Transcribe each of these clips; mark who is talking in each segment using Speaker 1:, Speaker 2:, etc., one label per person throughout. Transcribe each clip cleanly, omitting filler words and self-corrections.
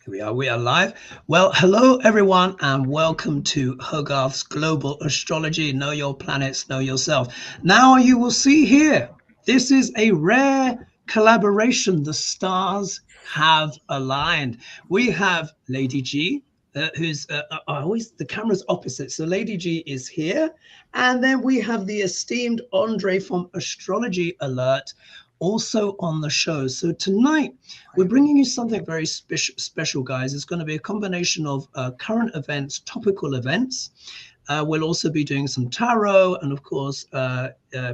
Speaker 1: Here we are live. Well, hello everyone, and welcome to Hogarth's Global Astrology. Know your planets, know yourself. Now you will see here, this is a rare collaboration. The stars have aligned. We have Lady G, who's always the camera's opposite. So Lady G is here, and then we have the esteemed Andre from Astrology Alert also on the show. So tonight we're bringing you something very special, guys. It's going to be a combination of current events, topical events. We'll also be doing some tarot, and of course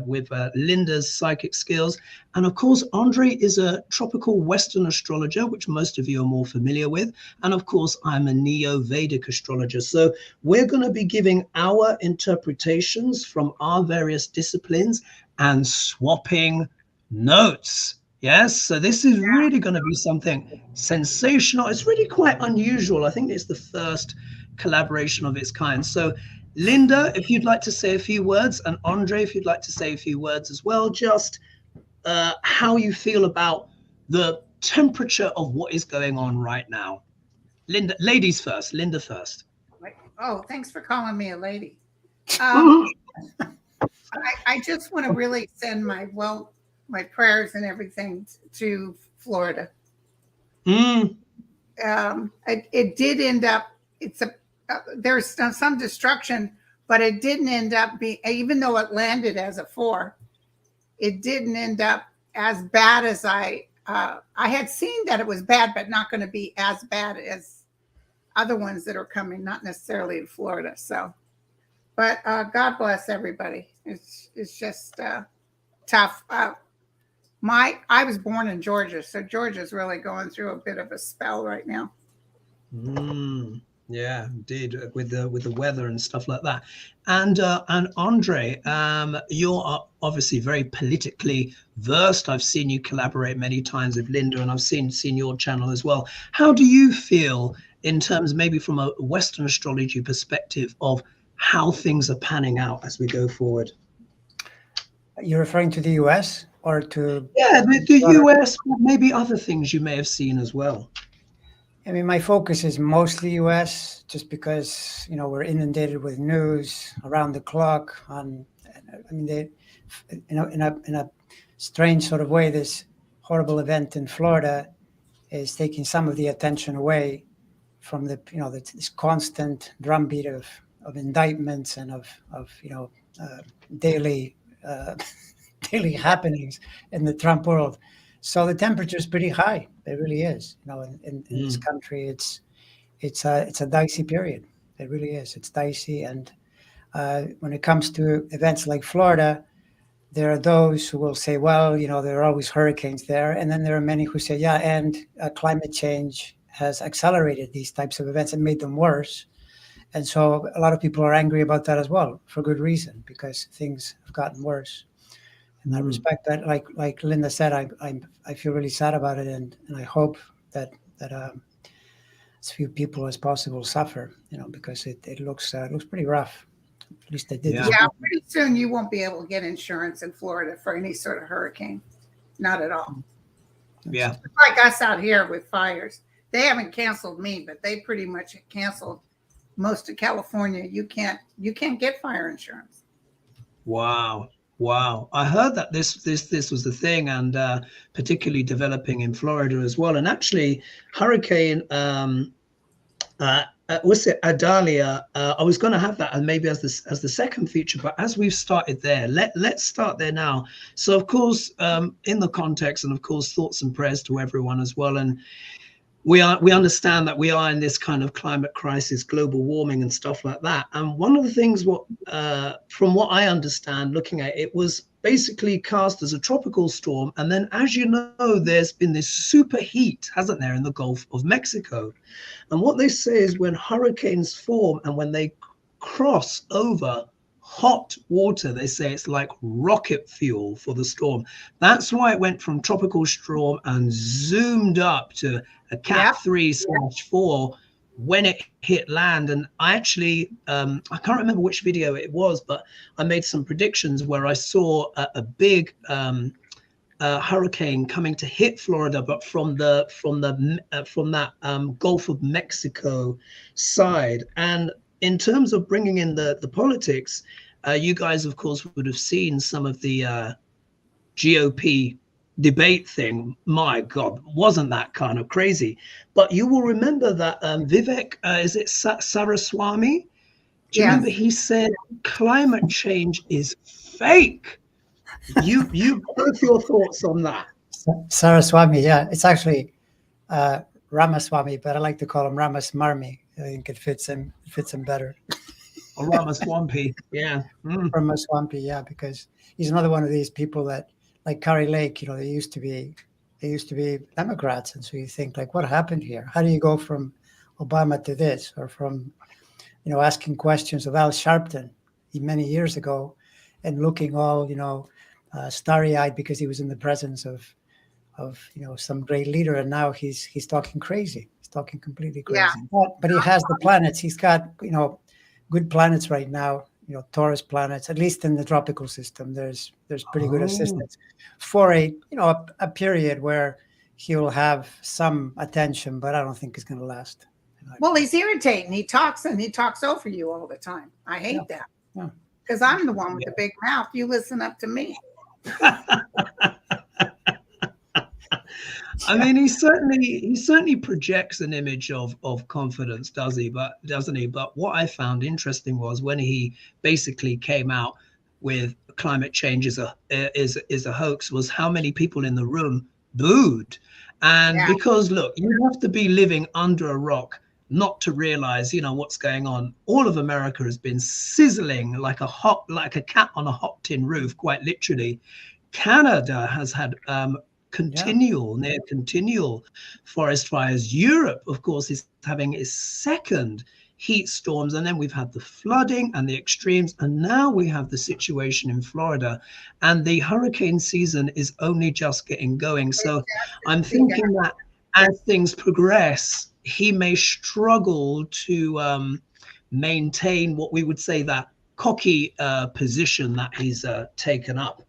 Speaker 1: with Linda's psychic skills. And of course, Andre is a tropical Western astrologer, which most of you are more familiar with. And of course, I'm a Neo-Vedic astrologer. So we're going to be giving our interpretations from our various disciplines and swapping notes. Yes, so this is really going to be something sensational. It's really quite unusual. I think it's the first collaboration of its kind. So Linda, if you'd like to say a few words, and Andre, if you'd like to say a few words as well, just how you feel about the temperature of what is going on right now. Linda, ladies first. Linda first.
Speaker 2: Oh, thanks for calling me a lady. I just want to really send my prayers and everything to Florida. It did end up, there's some destruction, but it didn't end up being, even though it landed as a 4, it didn't end up as bad as I had seen that it was bad, but not going to be as bad as other ones that are coming, not necessarily in Florida. So, but God bless everybody. It's just tough. I was born in Georgia, so Georgia's really going through a bit of a spell right now.
Speaker 1: Yeah, indeed, with the weather and stuff like that. And Andre, you're obviously very politically versed. I've seen you collaborate many times with Linda, and I've seen your channel as well. How do you feel in terms, maybe from a Western astrology perspective, of how things are panning out as we go forward?
Speaker 3: You're referring to the US or to...
Speaker 1: Yeah, the US, maybe other things you may have seen as well.
Speaker 3: I mean, my focus is mostly US, just because, you know, we're inundated with news around the clock. I mean, in a strange sort of way, this horrible event in Florida is taking some of the attention away from this constant drumbeat of indictments and of daily happenings in the Trump world. So the temperature is pretty high. It really is. You know, in this country, it's a dicey period. It really is. It's dicey. And when it comes to events like Florida, there are those who will say, well, you know, there are always hurricanes there. And then there are many who say, yeah, and climate change has accelerated these types of events and made them worse. And so a lot of people are angry about that as well, for good reason, because things have gotten worse. And I respect that. Like Linda said, I feel really sad about it, and I hope that as few people as possible suffer, you know, because it looks pretty rough. At least it did.
Speaker 2: Yeah, pretty soon you won't be able to get insurance in Florida for any sort of hurricane. Not at all.
Speaker 1: Yeah.
Speaker 2: It's like us out here with fires. They haven't canceled me, but they pretty much canceled most of California. You can't get fire insurance.
Speaker 1: Wow. I heard that this was the thing, and particularly developing in Florida as well. And actually, Hurricane what's it, Adalia, I was going to have that and maybe as the second feature, but as we've started there, let's start there now. So of course, in the context, and of course thoughts and prayers to everyone as well. And we understand that we are in this kind of climate crisis, global warming and stuff like that. And one of the things from what I understand, looking at it, was basically cast as a tropical storm. And then, as you know, there's been this super heat, hasn't there, in the Gulf of Mexico. And what they say is when hurricanes form and when they cross over hot water, they say it's like rocket fuel for the storm. That's why it went from tropical storm and zoomed up to a Cat 3/4 when it hit land. And I actually, I can't remember which video it was, but I made some predictions where I saw a big hurricane coming to hit Florida, but from that Gulf of Mexico side. And in terms of bringing in the politics, you guys, of course, would have seen some of the GOP debate thing. My God, wasn't that kind of crazy? But you will remember that Vivek, is it Saraswamy? Do you
Speaker 2: Yes.
Speaker 1: remember he said climate change is fake? You both your thoughts on that?
Speaker 3: Saraswamy, yeah, it's actually Ramaswamy, but I like to call him Ramasmarmy. I think it fits him better.
Speaker 1: Or Ramaswampy, yeah.
Speaker 3: Ramaswampy, yeah, because he's another one of these people that, like Kari Lake, they used to be Democrats, and so you think, like, what happened here? How do you go from Obama to this, or from asking questions of Al Sharpton many years ago, and looking all starry-eyed because he was in the presence of some great leader, and now he's talking crazy. He's talking completely crazy.
Speaker 2: Yeah.
Speaker 3: But he has the planets. He's got good planets right now. Taurus planets, at least in the tropical system. There's pretty good assistance for a period where he will have some attention, but I don't think it's going to last.
Speaker 2: Well, he's irritating. He talks over you all the time. I hate that. Because I'm the one with the big mouth. You listen up to me.
Speaker 1: I mean, he certainly projects an image of confidence, doesn't he? But what I found interesting was when he basically came out with climate change is a hoax, was how many people in the room booed. And because look, you have to be living under a rock not to realize, what's going on. All of America has been sizzling like a cat on a hot tin roof, quite literally. Canada has had near continual forest fires. Europe, of course, is having its second heat storms, and then we've had the flooding and the extremes, and now we have the situation in Florida, and the hurricane season is only just getting going. So I'm thinking that as things progress, he may struggle to maintain what we would say that cocky position that he's taken up.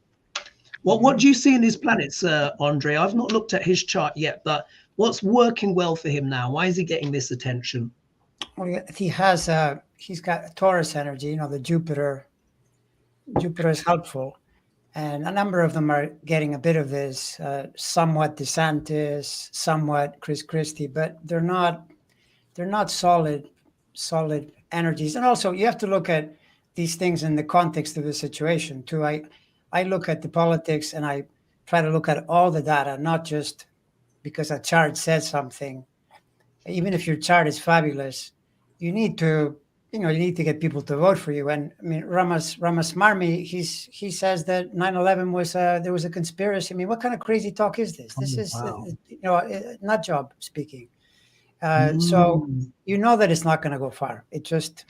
Speaker 1: Well, what do you see in his planets, Andre? I've not looked at his chart yet, but what's working well for him now? Why is he getting this attention?
Speaker 3: Well, he's got Taurus energy. The Jupiter is helpful, and a number of them are getting a bit of this. Somewhat DeSantis, somewhat Chris Christie, but they're not solid energies. And also, you have to look at these things in the context of the situation too. I look at the politics and I try to look at all the data, not just because a chart says something. Even if your chart is fabulous, you need to get people to vote for you. And I mean, Ramasmarmy, he says that 9/11 was there was a conspiracy. I mean, what kind of crazy talk is this? This is nut job speaking. So that it's not going to go far. It just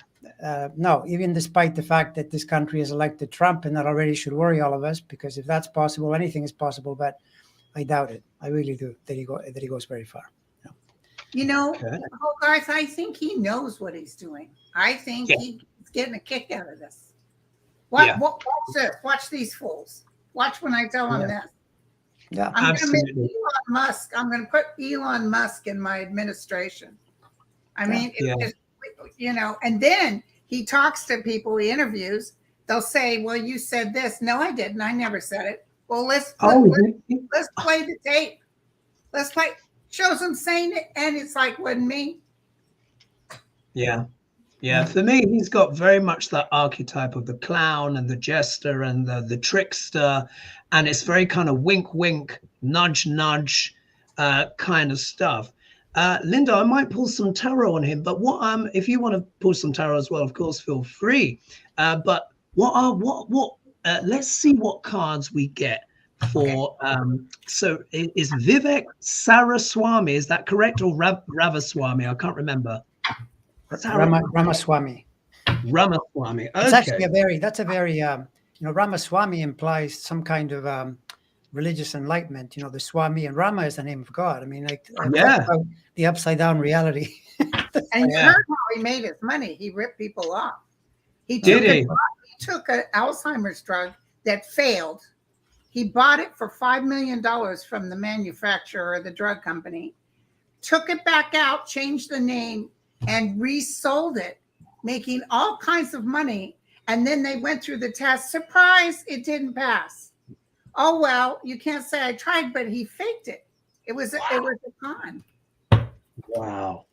Speaker 3: no, even despite the fact that this country has elected Trump, and that already should worry all of us, because if that's possible, anything is possible. But I doubt it. I really do that he goes very far.
Speaker 2: Hogarth, I think he knows what he's doing. I think he's getting a kick out of this. Watch this. Watch these fools. Watch when I tell him this.
Speaker 3: Yeah,
Speaker 2: I'm going to make Elon Musk. I'm going to put Elon Musk in my administration. I mean, and then he talks to people he interviews. They'll say, "Well, you said this." No, I didn't. I never said it. Well, let's play the tape. Let's play. Shows him saying it, and it's like, wasn't me.
Speaker 1: Yeah. For me, he's got very much that archetype of the clown and the jester and the trickster, and it's very kind of wink, wink, nudge, nudge kind of stuff. Linda, I might pull some tarot on him, but if you want to pull some tarot as well, of course, feel free. But let's see what cards we get for. So is Vivek Saraswamy, is that correct, or Ravaswamy? I can't remember.
Speaker 3: Ramaswamy.
Speaker 1: Ramaswamy. Okay.
Speaker 3: It's actually that's a very Ramaswamy implies some kind of religious enlightenment. The Swami, and Rama is the name of God. I mean, the upside down reality.
Speaker 2: And you heard how he made his money. He ripped people off. He took an Alzheimer's drug that failed, He bought it for $5 million from the manufacturer or the drug company, took it back out, changed the name, and resold it, making all kinds of money. And then they went through the test. Surprise, it didn't pass. Oh, well, you can't say I tried, but he faked it. It was a con.
Speaker 1: Wow.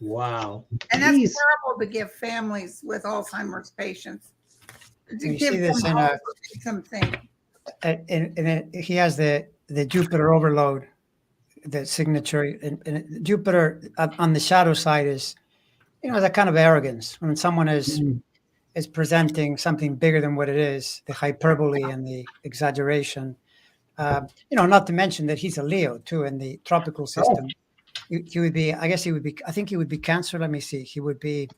Speaker 1: Wow.
Speaker 2: And that's terrible to give families with Alzheimer's patients. To
Speaker 3: You
Speaker 2: give
Speaker 3: see this
Speaker 2: them
Speaker 3: in
Speaker 2: hope something.
Speaker 3: He has the Jupiter overload, the signature, and Jupiter on the shadow side is, that kind of arrogance when someone is presenting something bigger than what it is, the hyperbole and the exaggeration. Not to mention that he's a Leo too in the tropical system. He would be, I think he would be Cancer. Let me see. He would be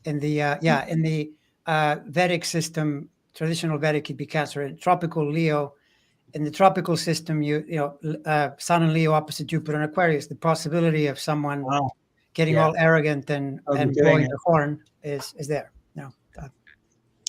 Speaker 3: in the in the Vedic system, traditional Vedic, he'd be Cancer. In tropical Leo, in the tropical system, Sun and Leo opposite Jupiter and Aquarius. The possibility of someone getting all arrogant and blowing the horn is there.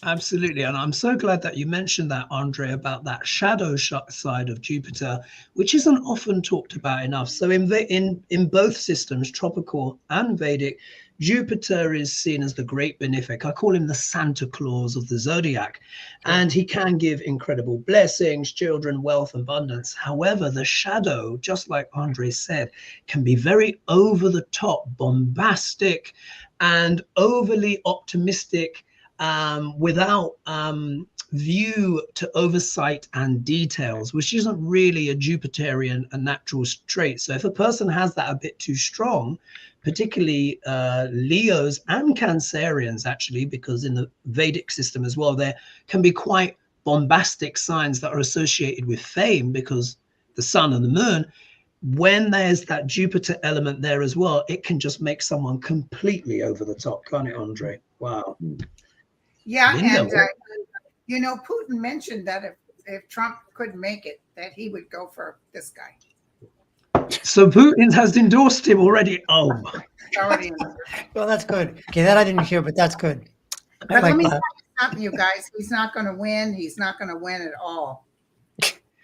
Speaker 1: Absolutely. And I'm so glad that you mentioned that, Andre, about that shadow side of Jupiter, which isn't often talked about enough. So in both systems, tropical and Vedic, Jupiter is seen as the great benefic. I call him the Santa Claus of the zodiac. And he can give incredible blessings, children, wealth, abundance. However, the shadow, just like Andre said, can be very over the top, bombastic, and overly optimistic, without view to oversight and details, which isn't really a Jupiterian, a natural trait. So if a person has that a bit too strong, particularly Leos and Cancerians, actually, because in the Vedic system as well, there can be quite bombastic signs that are associated with fame, because the sun and the moon, when there's that Jupiter element there as well, it can just make someone completely over the top, can't it, Andre? Wow.
Speaker 2: Yeah, Linda, and Putin mentioned that if Trump couldn't make it, that he would go for this guy.
Speaker 1: So Putin has endorsed him already. Oh my!
Speaker 3: Well, that's good. Okay, that I didn't hear, but that's good.
Speaker 2: But let me tell you something, you guys. He's not going to win. He's not going to win at all.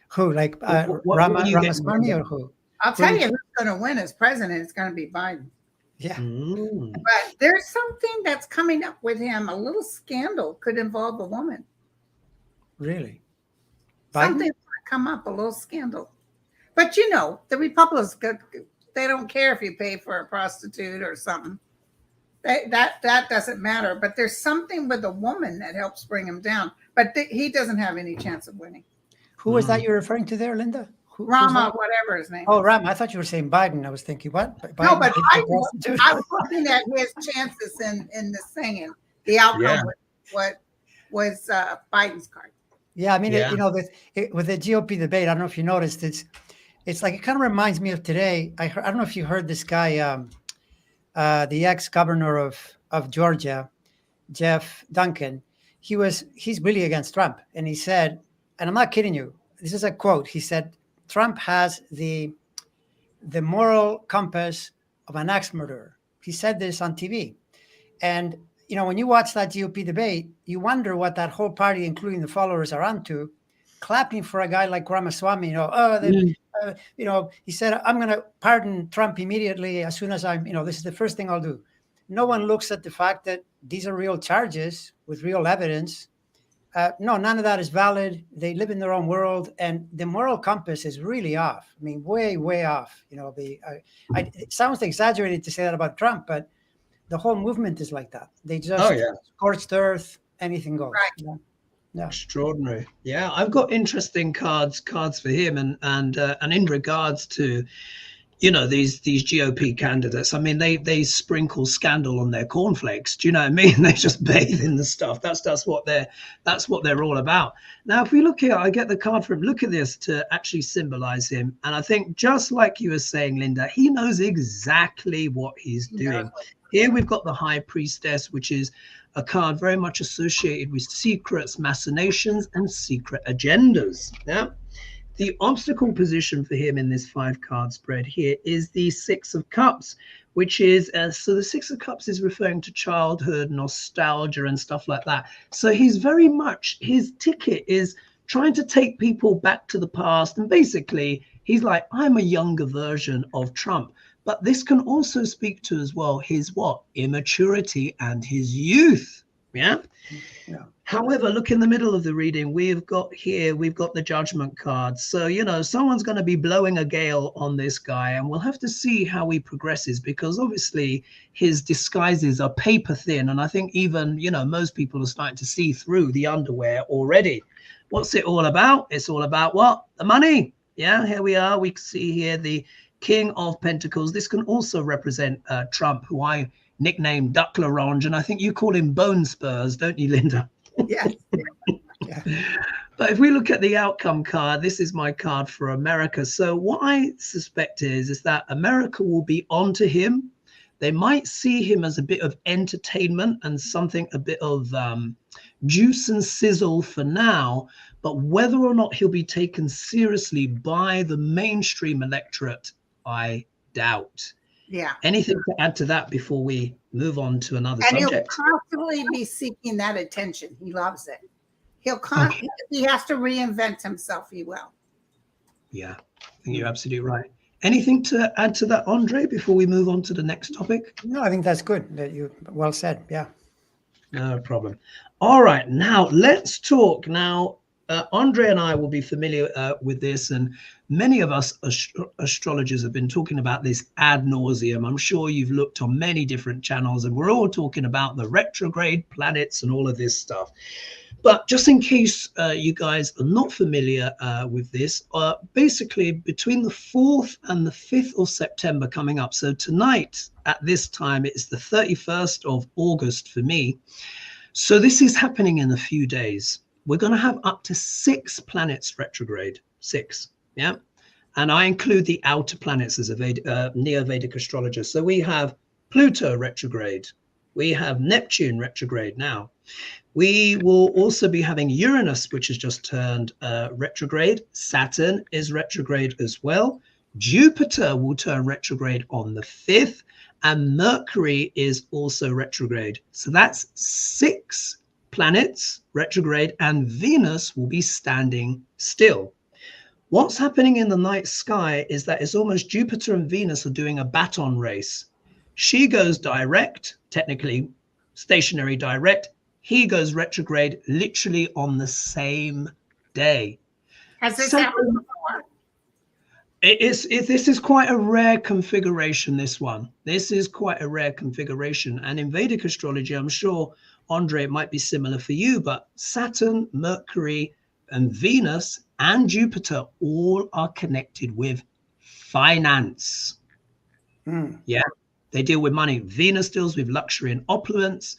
Speaker 3: Who, like Ramaswamy, or who?
Speaker 2: I'll tell you who's going to win as president. It's going to be Biden.
Speaker 3: Yeah.
Speaker 2: But there's something that's coming up with him. A little scandal could involve a woman.
Speaker 3: Really?
Speaker 2: Something's going to come up, a little scandal. But the Republicans, they don't care if you pay for a prostitute or something. That doesn't matter. But there's something with a woman that helps bring him down. But he doesn't have any chance of winning.
Speaker 3: Who was that you're referring to there, Linda?
Speaker 2: Rama, whatever his name.
Speaker 3: Oh, Rama. I thought you were saying Biden. I was thinking, what? Biden,
Speaker 2: no, but I was looking at his chances in this thing, and the outcome was Biden's card.
Speaker 3: Yeah, I mean, with the GOP debate, I don't know if you noticed, it's like, it kind of reminds me of today. I don't know if you heard this guy, the ex-governor of Georgia, Jeff Duncan. He's really against Trump, and he said, and I'm not kidding you, this is a quote. He said, Trump has the moral compass of an axe murderer. He said this on TV. And, when you watch that GOP debate, you wonder what that whole party, including the followers, are onto, clapping for a guy like Ramaswamy. He said, I'm going to pardon Trump immediately as soon as this is the first thing I'll do. No one looks at the fact that these are real charges with real evidence. No, none of that is valid. They live in their own world, and the moral compass is really off. I mean, way, way off. It sounds exaggerated to say that about Trump, but the whole movement is like that. They just scorched earth, anything goes.
Speaker 2: Right.
Speaker 1: Yeah. Extraordinary. Yeah, I've got interesting cards for him, and in regards to these GOP candidates. I mean, they sprinkle scandal on their cornflakes. Do you know what I mean? They just bathe in the stuff. That's what they're all about. Now, if we look here, I get the card for him. Look at this to actually symbolize him. And I think, just like you were saying, Linda, he knows exactly what he's doing. Here we've got the High Priestess, which is a card very much associated with secrets, machinations, and secret agendas. Yeah. The obstacle position for him in this 5-card spread here is the 6 of Cups, which is, so the 6 of Cups is referring to childhood, nostalgia, and stuff like that. So he's very much, his ticket is trying to take people back to the past. And basically, he's like, I'm a younger version of Trump. But this can also speak to as well his what? Immaturity and his youth. Yeah.
Speaker 3: Yeah.
Speaker 1: However, look in the middle of the reading, we've got the judgment card. So, someone's going to be blowing a gale on this guy, and we'll have to see how he progresses, because obviously his disguises are paper thin. And I think even, most people are starting to see through the underwear already. What's it all about? It's all about what? The money. Yeah, here we are. We can see here the King of Pentacles. This can also represent Trump, who I nicknamed Duck L'Orange, and I think you call him Bone Spurs, don't you, Linda?
Speaker 2: Yes.
Speaker 3: Yeah.
Speaker 1: But if we look at the outcome card, this is my card for America. So what I suspect is that America will be onto him. They might see him as a bit of entertainment and something, a bit of juice and sizzle for now. But whether or not he'll be taken seriously by the mainstream electorate, I doubt.
Speaker 2: Yeah.
Speaker 1: Anything to add to that before we move on to another
Speaker 2: And
Speaker 1: subject?
Speaker 2: he'll constantly be seeking that attention. He loves it. He has to reinvent himself. He will.
Speaker 1: Yeah, I think you're absolutely right. Anything to add to that, Andre, before we move on to the next topic?
Speaker 3: No, I think that's good. That you well said. Yeah.
Speaker 1: No problem. All right, now let's talk. Now, Andre and I will be familiar with this, and many of us astrologers have been talking about this ad nauseum. I'm sure you've looked on many different channels, and we're all talking about the retrograde planets and all of this stuff. But just in case you guys are not familiar with this, basically between the 4th and the 5th of September coming up. So tonight at this time, it's the 31st of August for me. So this is happening in a few days. We're going to have up to 6 planets retrograde. 6. Yeah. And I include the outer planets as a Neo-Vedic astrologer. So we have Pluto retrograde. We have Neptune retrograde now. We will also be having Uranus, which has just turned retrograde. Saturn is retrograde as well. Jupiter will turn retrograde on the 5th, and Mercury is also retrograde. So that's 6 planets retrograde, and Venus will be standing still. What's happening in the night sky is that it's almost Jupiter and Venus are doing a baton race. She goes direct, technically stationary direct. He goes retrograde literally on the same day.
Speaker 2: Has this happened before?
Speaker 1: This is quite a rare configuration, this one. This is quite a rare configuration. And in Vedic astrology, I'm sure, Andre, it might be similar for you, but Saturn, Mercury, and Venus and Jupiter all are connected with finance. Yeah, they deal with money. Venus deals with luxury and opulence.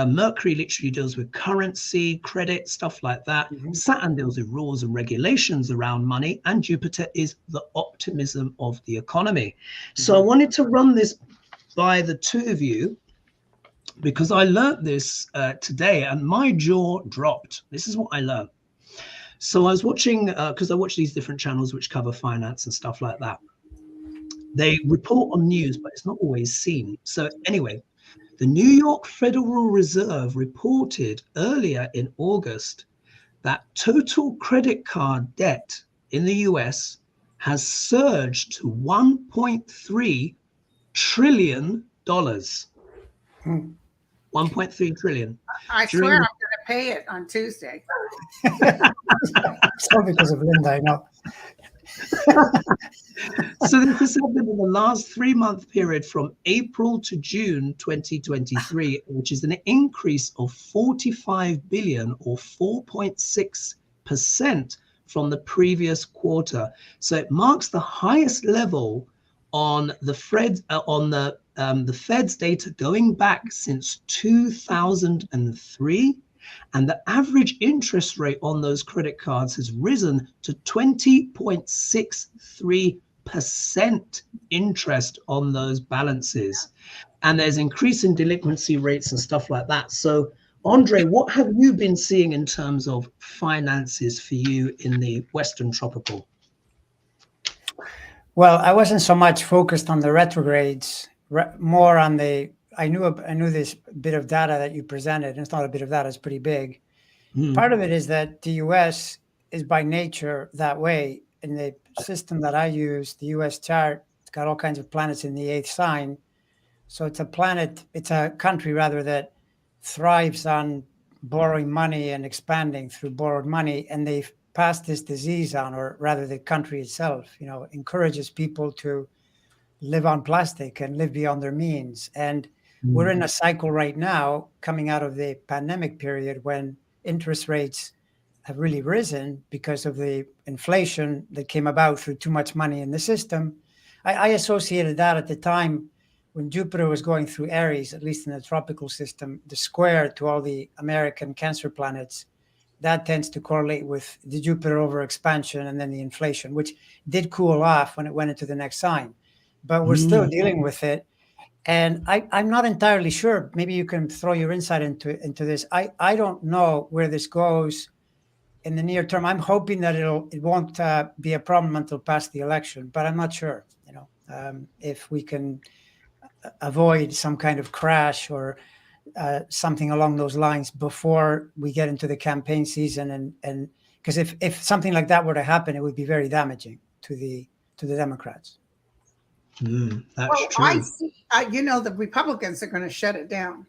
Speaker 1: Mercury literally deals with currency, credit, stuff like that. Saturn deals with rules and regulations around money, and Jupiter is the optimism of the economy. So I wanted to run this by the two of you because I learned this today and my jaw dropped. This is what I learned. So I was watching, because I watch these different channels which cover finance and stuff like that. They report on news, but it's not always seen. So anyway, the New York Federal Reserve reported earlier in August that total credit card debt in the US has surged to $1.3 trillion. 1.3 trillion.
Speaker 2: I swear I'm going to pay it on Tuesday.
Speaker 3: It's all because of Linda, I know.
Speaker 1: So this has happened in the last 3-month period from April to June 2023, which is an increase of 45 billion or 4.6% from the previous quarter. So it marks the highest level on the Fed's data going back since 2003. And the average interest rate on those credit cards has risen to 20.63% interest on those balances. And there's increasing delinquency rates and stuff like that. So, Andre, what have you been seeing in terms of finances for you in the Western tropical?
Speaker 3: Well, I wasn't so much focused on the retrogrades, more on the. I knew this bit of data that you presented, and it's not a bit of data; it's pretty big. Part of it is that the U.S. is by nature that way. In the system that I use, the US chart, it's got all kinds of planets in the eighth sign. So it's a planet, it's a country rather, that thrives on borrowing money and expanding through borrowed money. And they've passed this disease on, or rather the country itself, encourages people to live on plastic and live beyond their means. And we're in a cycle right now coming out of the pandemic period when interest rates have really risen because of the inflation that came about through too much money in the system. I associated that at the time when Jupiter was going through Aries, at least in the tropical system, the square to all the American Cancer planets, that tends to correlate with the Jupiter overexpansion and then the inflation, which did cool off when it went into the next sign. But we're still dealing with it. And I'm not entirely sure. Maybe you can throw your insight into this. I don't know where this goes in the near term. I'm hoping that it won't be a problem until past the election, but I'm not sure. If we can avoid some kind of crash or something along those lines before we get into the campaign season, and because if something like that were to happen, it would be very damaging to the Democrats.
Speaker 1: That's true.
Speaker 2: I see, the Republicans are going to shut it down.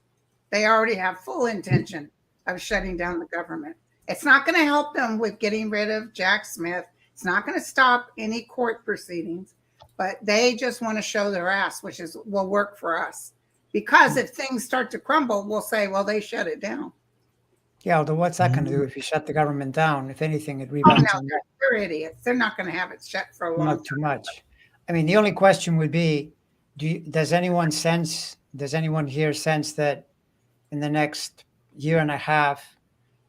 Speaker 2: They already have full intention of shutting down the government. It's not going to help them with getting rid of Jack Smith. It's not going to stop any court proceedings, but they just want to show their ass, which will work for us. Because if things start to crumble, we'll say, well, they shut it down.
Speaker 3: Yeah, although what's that going to do if you shut the government down? If anything, it rebounds.
Speaker 2: Oh, no, they're idiots. They're not going to have it shut for a long time.
Speaker 3: Not too much. I mean, the only question would be, does anyone here sense that in the next year and a half,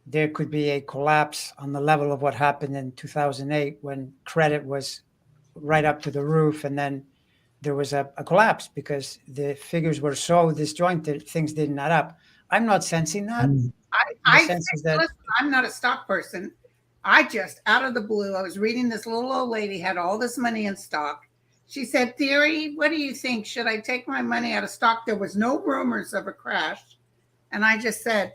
Speaker 3: there could be a collapse on the level of what happened in 2008 when credit was right up to the roof, and then there was a collapse because the figures were so disjointed, things didn't add up. I'm not sensing that.
Speaker 2: Listen, I'm not a stock person. I just, out of the blue, I was reading this little old lady had all this money in stock. She said, Theory, what do you think? Should I take my money out of stock? There was no rumors of a crash. And I just said,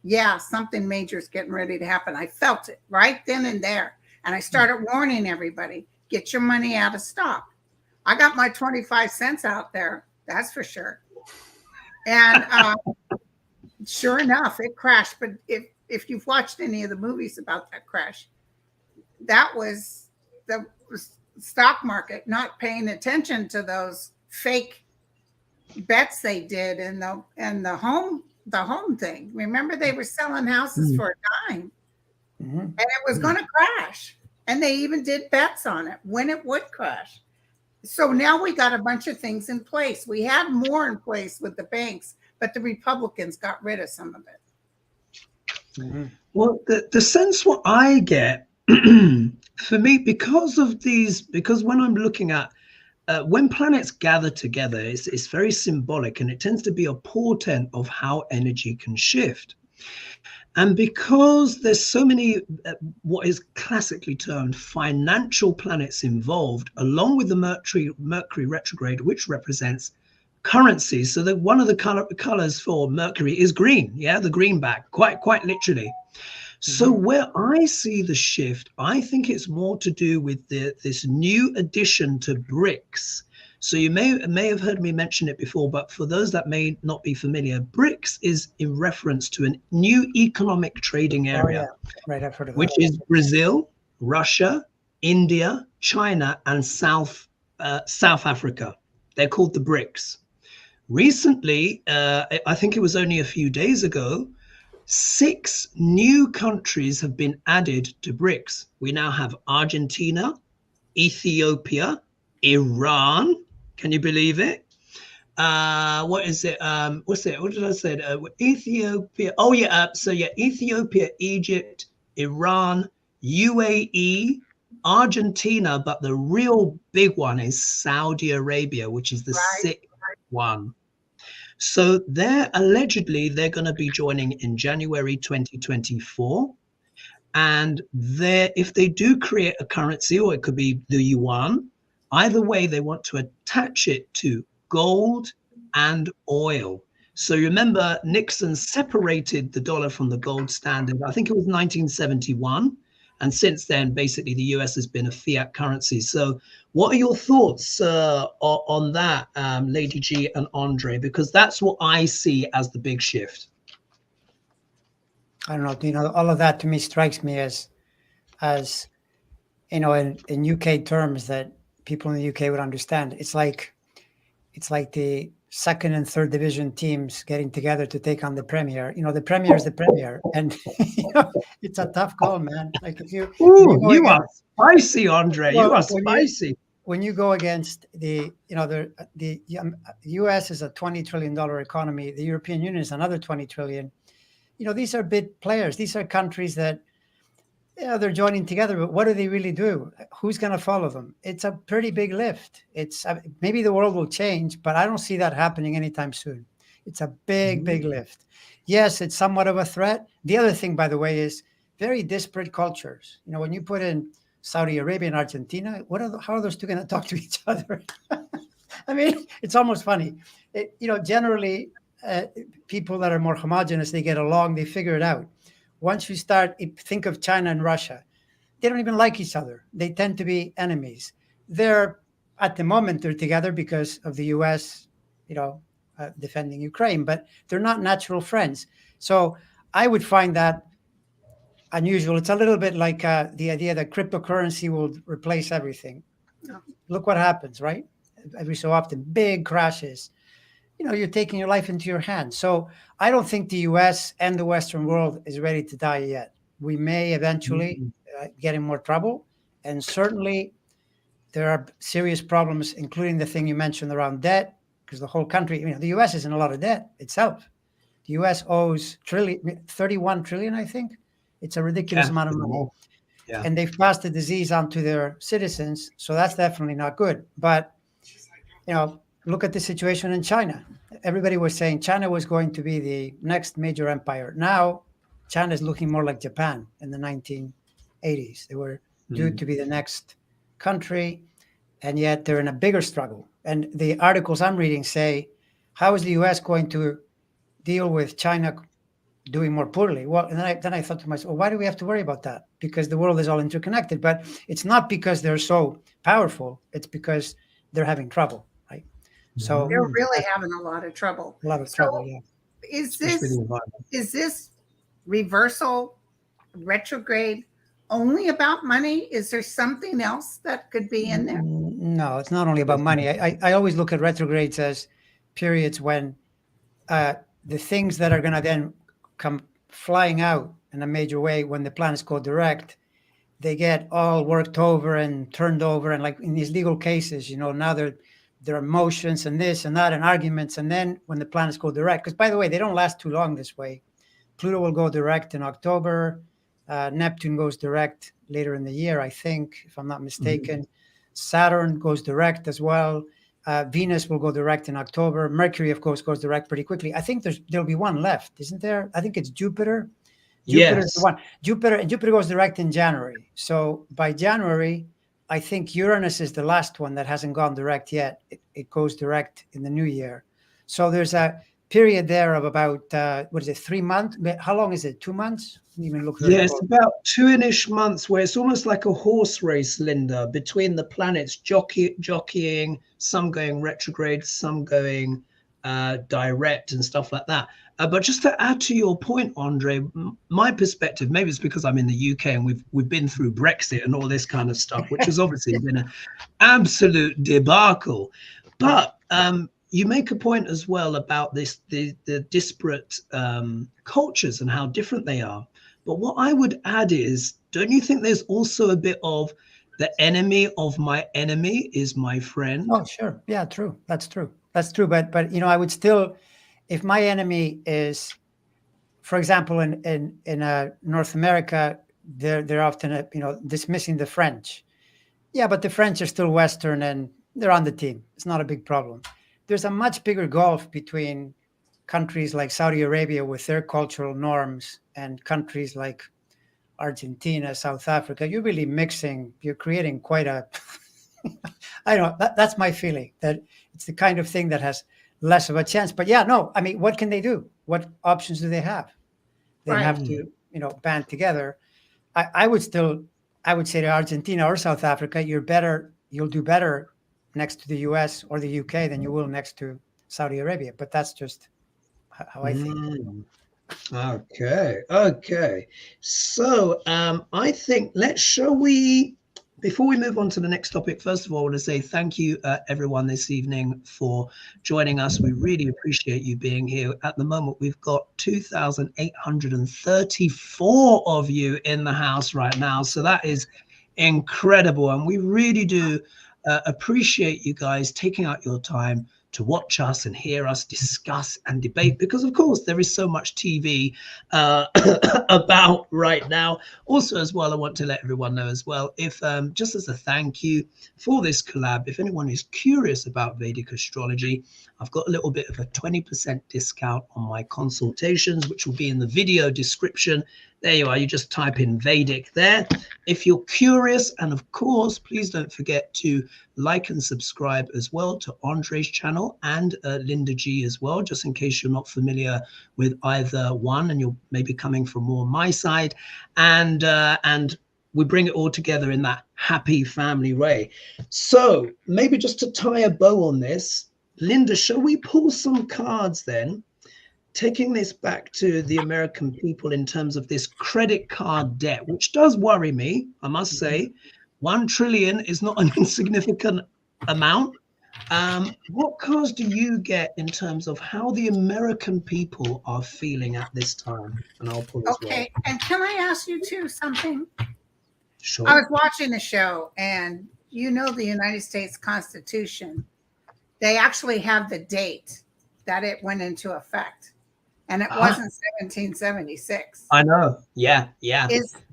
Speaker 2: yeah, something major is getting ready to happen. I felt it right then and there. And I started warning everybody, get your money out of stock. I got my 25 cents out there. That's for sure. And sure enough, it crashed. But if you've watched any of the movies about that crash, that was the stock market not paying attention to those fake bets they did and the home thing. Remember, they were selling houses for a dime, and it was going to crash. And they even did bets on it when it would crash. So now we got a bunch of things in place. We had more in place with the banks, but the Republicans got rid of some of it.
Speaker 1: Well, the sense what I get for me, because when I'm looking at when planets gather together, it's very symbolic, and it tends to be a portent of how energy can shift. And because there's so many what is classically termed financial planets involved, along with the Mercury retrograde, which represents currency. So that one of the colors for Mercury is green, the greenback, quite literally. So where I see the shift, I think it's more to do with this new addition to BRICS. So you may have heard me mention it before, but for those that may not be familiar, BRICS is in reference to a new economic trading area,
Speaker 3: right? I've heard of
Speaker 1: which is Brazil, Russia, India, China, and South Africa. They're called the BRICS. Recently, I think it was only a few days ago, 6 new countries have been added to BRICS. We now have Argentina, Ethiopia, Iran. Can you believe it? What is it? What's it? What did I say? Ethiopia. Oh yeah. Ethiopia, Egypt, Iran, UAE, Argentina, but the real big one is Saudi Arabia, which is the 6th one. So they're going to be joining in January 2024. And if they do create a currency, or it could be the yuan, either way, they want to attach it to gold and oil. So remember, Nixon separated the dollar from the gold standard. I think it was 1971. And since then, basically, the US has been a fiat currency. So, what are your thoughts on that, Lady G and Andre? Because that's what I see as the big shift.
Speaker 3: I don't know. All of that to me strikes me as in UK terms that people in the UK would understand. It's like the second and third division teams getting together to take on the Premier. The Premier is the Premier, and it's a tough call, man. Like when you
Speaker 1: Ooh,
Speaker 3: go
Speaker 1: you
Speaker 3: against,
Speaker 1: are spicy, Andre. You
Speaker 3: well,
Speaker 1: are
Speaker 3: when you
Speaker 1: spicy.
Speaker 3: when you go against the U.S. is a $20 trillion economy. The European Union is another 20 trillion. These are big players. These are countries that they're joining together, but what do they really do? Who's going to follow them? It's a pretty big lift. It's maybe the world will change, but I don't see that happening anytime soon. It's a big lift. Yes, it's somewhat of a threat. The other thing, by the way, is very disparate cultures. When you put in Saudi Arabia and Argentina, how are those two going to talk to each other? I mean, it's almost funny. Generally, people that are more homogenous, they get along, they figure it out. Once you think of China and Russia, they don't even like each other. They tend to be enemies. At the moment, they're together because of the U.S., defending Ukraine, but they're not natural friends. So I would find that unusual. It's a little bit like the idea that cryptocurrency will replace everything. Look what happens, right? Every so often, big crashes. You're taking your life into your hands. So I don't think the U.S. and the Western world is ready to die yet. We may eventually get in more trouble. And certainly there are serious problems, including the thing you mentioned around debt, because the whole country, the U.S. is in a lot of debt itself. The U.S. owes 31 trillion, I think. It's a ridiculous amount of money.
Speaker 1: Yeah.
Speaker 3: And they've passed the disease on to their citizens. So that's definitely not good. But, look at the situation in China. Everybody was saying China was going to be the next major empire. Now, China is looking more like Japan in the 1980s. They were due to be the next country, and yet they're in a bigger struggle. And the articles I'm reading say, how is the U.S. going to deal with China doing more poorly? Well, and then I thought to myself, well, why do we have to worry about that? Because the world is all interconnected. But it's not because they're so powerful. It's because they're having trouble. So
Speaker 2: they're really having a lot of trouble.
Speaker 3: Trouble, yeah.
Speaker 2: Is this reversal retrograde only about money? Is there something else that could be in there?
Speaker 3: No, it's not only about money. I always look at retrogrades as periods when the things that are going to then come flying out in a major way when the planets go direct, they get all worked over and turned over. And like in these legal cases, now there are motions and this and that and arguments. And then when the planets go direct, because by the way, they don't last too long this way. Pluto will go direct in October. Neptune goes direct later in the year, I think, if I'm not mistaken. Saturn goes direct as well. Venus will go direct in October. Mercury, of course, goes direct pretty quickly. I think there'll be one left, isn't there? I think it's Jupiter. Jupiter's the one. Jupiter goes direct in January. So by January, I think Uranus is the last one that hasn't gone direct yet. It goes direct in the new year. So there's a period there of about, 3 months? How long is it? 2 months? Even look
Speaker 1: it's about 2-ish months where it's almost like a horse race, Linda, between the planets jockeying, some going retrograde, some going direct and stuff like that. But just to add to your point, Andre, my perspective, maybe it's because I'm in the UK and we've been through Brexit and all this kind of stuff, which has obviously been an absolute debacle. But you make a point as well about the disparate cultures and how different they are. But what I would add is, don't you think there's also a bit of the enemy of my enemy is my friend?
Speaker 3: Oh, sure. Yeah, true. That's true. But I would still, if my enemy is, for example, in North America, they're often dismissing the French. Yeah, but the French are still Western and they're on the team. It's not a big problem. There's a much bigger gulf between countries like Saudi Arabia with their cultural norms and countries like Argentina, South Africa. You're really you're creating quite a, I don't know, that's my feeling, that it's the kind of thing that has less of a chance. But yeah, no, I mean, what can they do? What options do they have? They have to, band together. I would still I would say to Argentina or South Africa, you'll do better next to the US or the UK than you will next to Saudi Arabia. But that's just how I think.
Speaker 1: Mm. Okay. So I think shall we, before we move on to the next topic, first of all, I want to say thank you, everyone, this evening for joining us. We really appreciate you being here. At the moment, we've got 2,834 of you in the house right now. So that is incredible. And we really do appreciate you guys taking out your time to watch us and hear us discuss and debate, because of course there is so much TV about right now. Also, as well, I want to let everyone know as well, if just as a thank you for this collab, if anyone is curious about Vedic astrology, I've got a little bit of a 20% discount on my consultations, which will be in the video description. There you are. You just type in Vedic there. If you're curious, and of course, please don't forget to like and subscribe as well to Andre's channel and Linda G as well, just in case you're not familiar with either one and you're maybe coming from more my side. And we bring it all together in that happy family way. So maybe just to tie a bow on this, Linda, shall we pull some cards then? Taking this back to the American people in terms of this credit card debt, which does worry me, I must say. 1 trillion is not an insignificant amount. What cards do you get in terms of how the American people are feeling at this time? And I'll pull as well.
Speaker 2: Okay, and can I ask you too something?
Speaker 1: Sure.
Speaker 2: I was watching the show, and you know the United States Constitution, they actually have the date that it went into effect. And it wasn't 1776.
Speaker 1: I know. Yeah.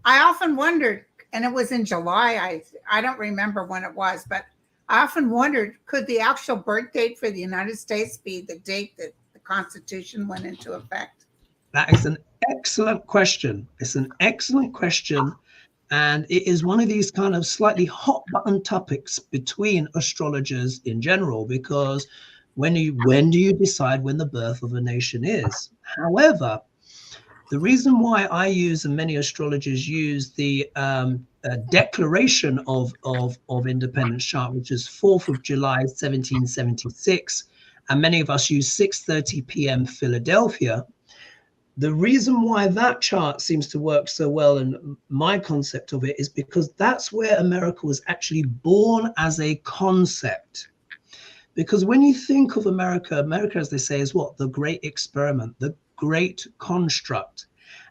Speaker 2: I often wondered, and it was in July. I don't remember when it was, but I often wondered, could the actual birth date for the United States be the date that the Constitution went into effect?
Speaker 1: That is an excellent question. It's an excellent question. And it is one of these kind of slightly hot button topics between astrologers in general, because when do you decide when the birth of a nation is? However, the reason why I use, and many astrologers use, the Declaration of Independence chart, which is 4th of July 1776, and many of us use 6:30 p.m. Philadelphia. The reason why that chart seems to work so well, and my concept of it, is because that's where America was actually born as a concept. Because when you think of America, as they say, is what? The great experiment, the great construct.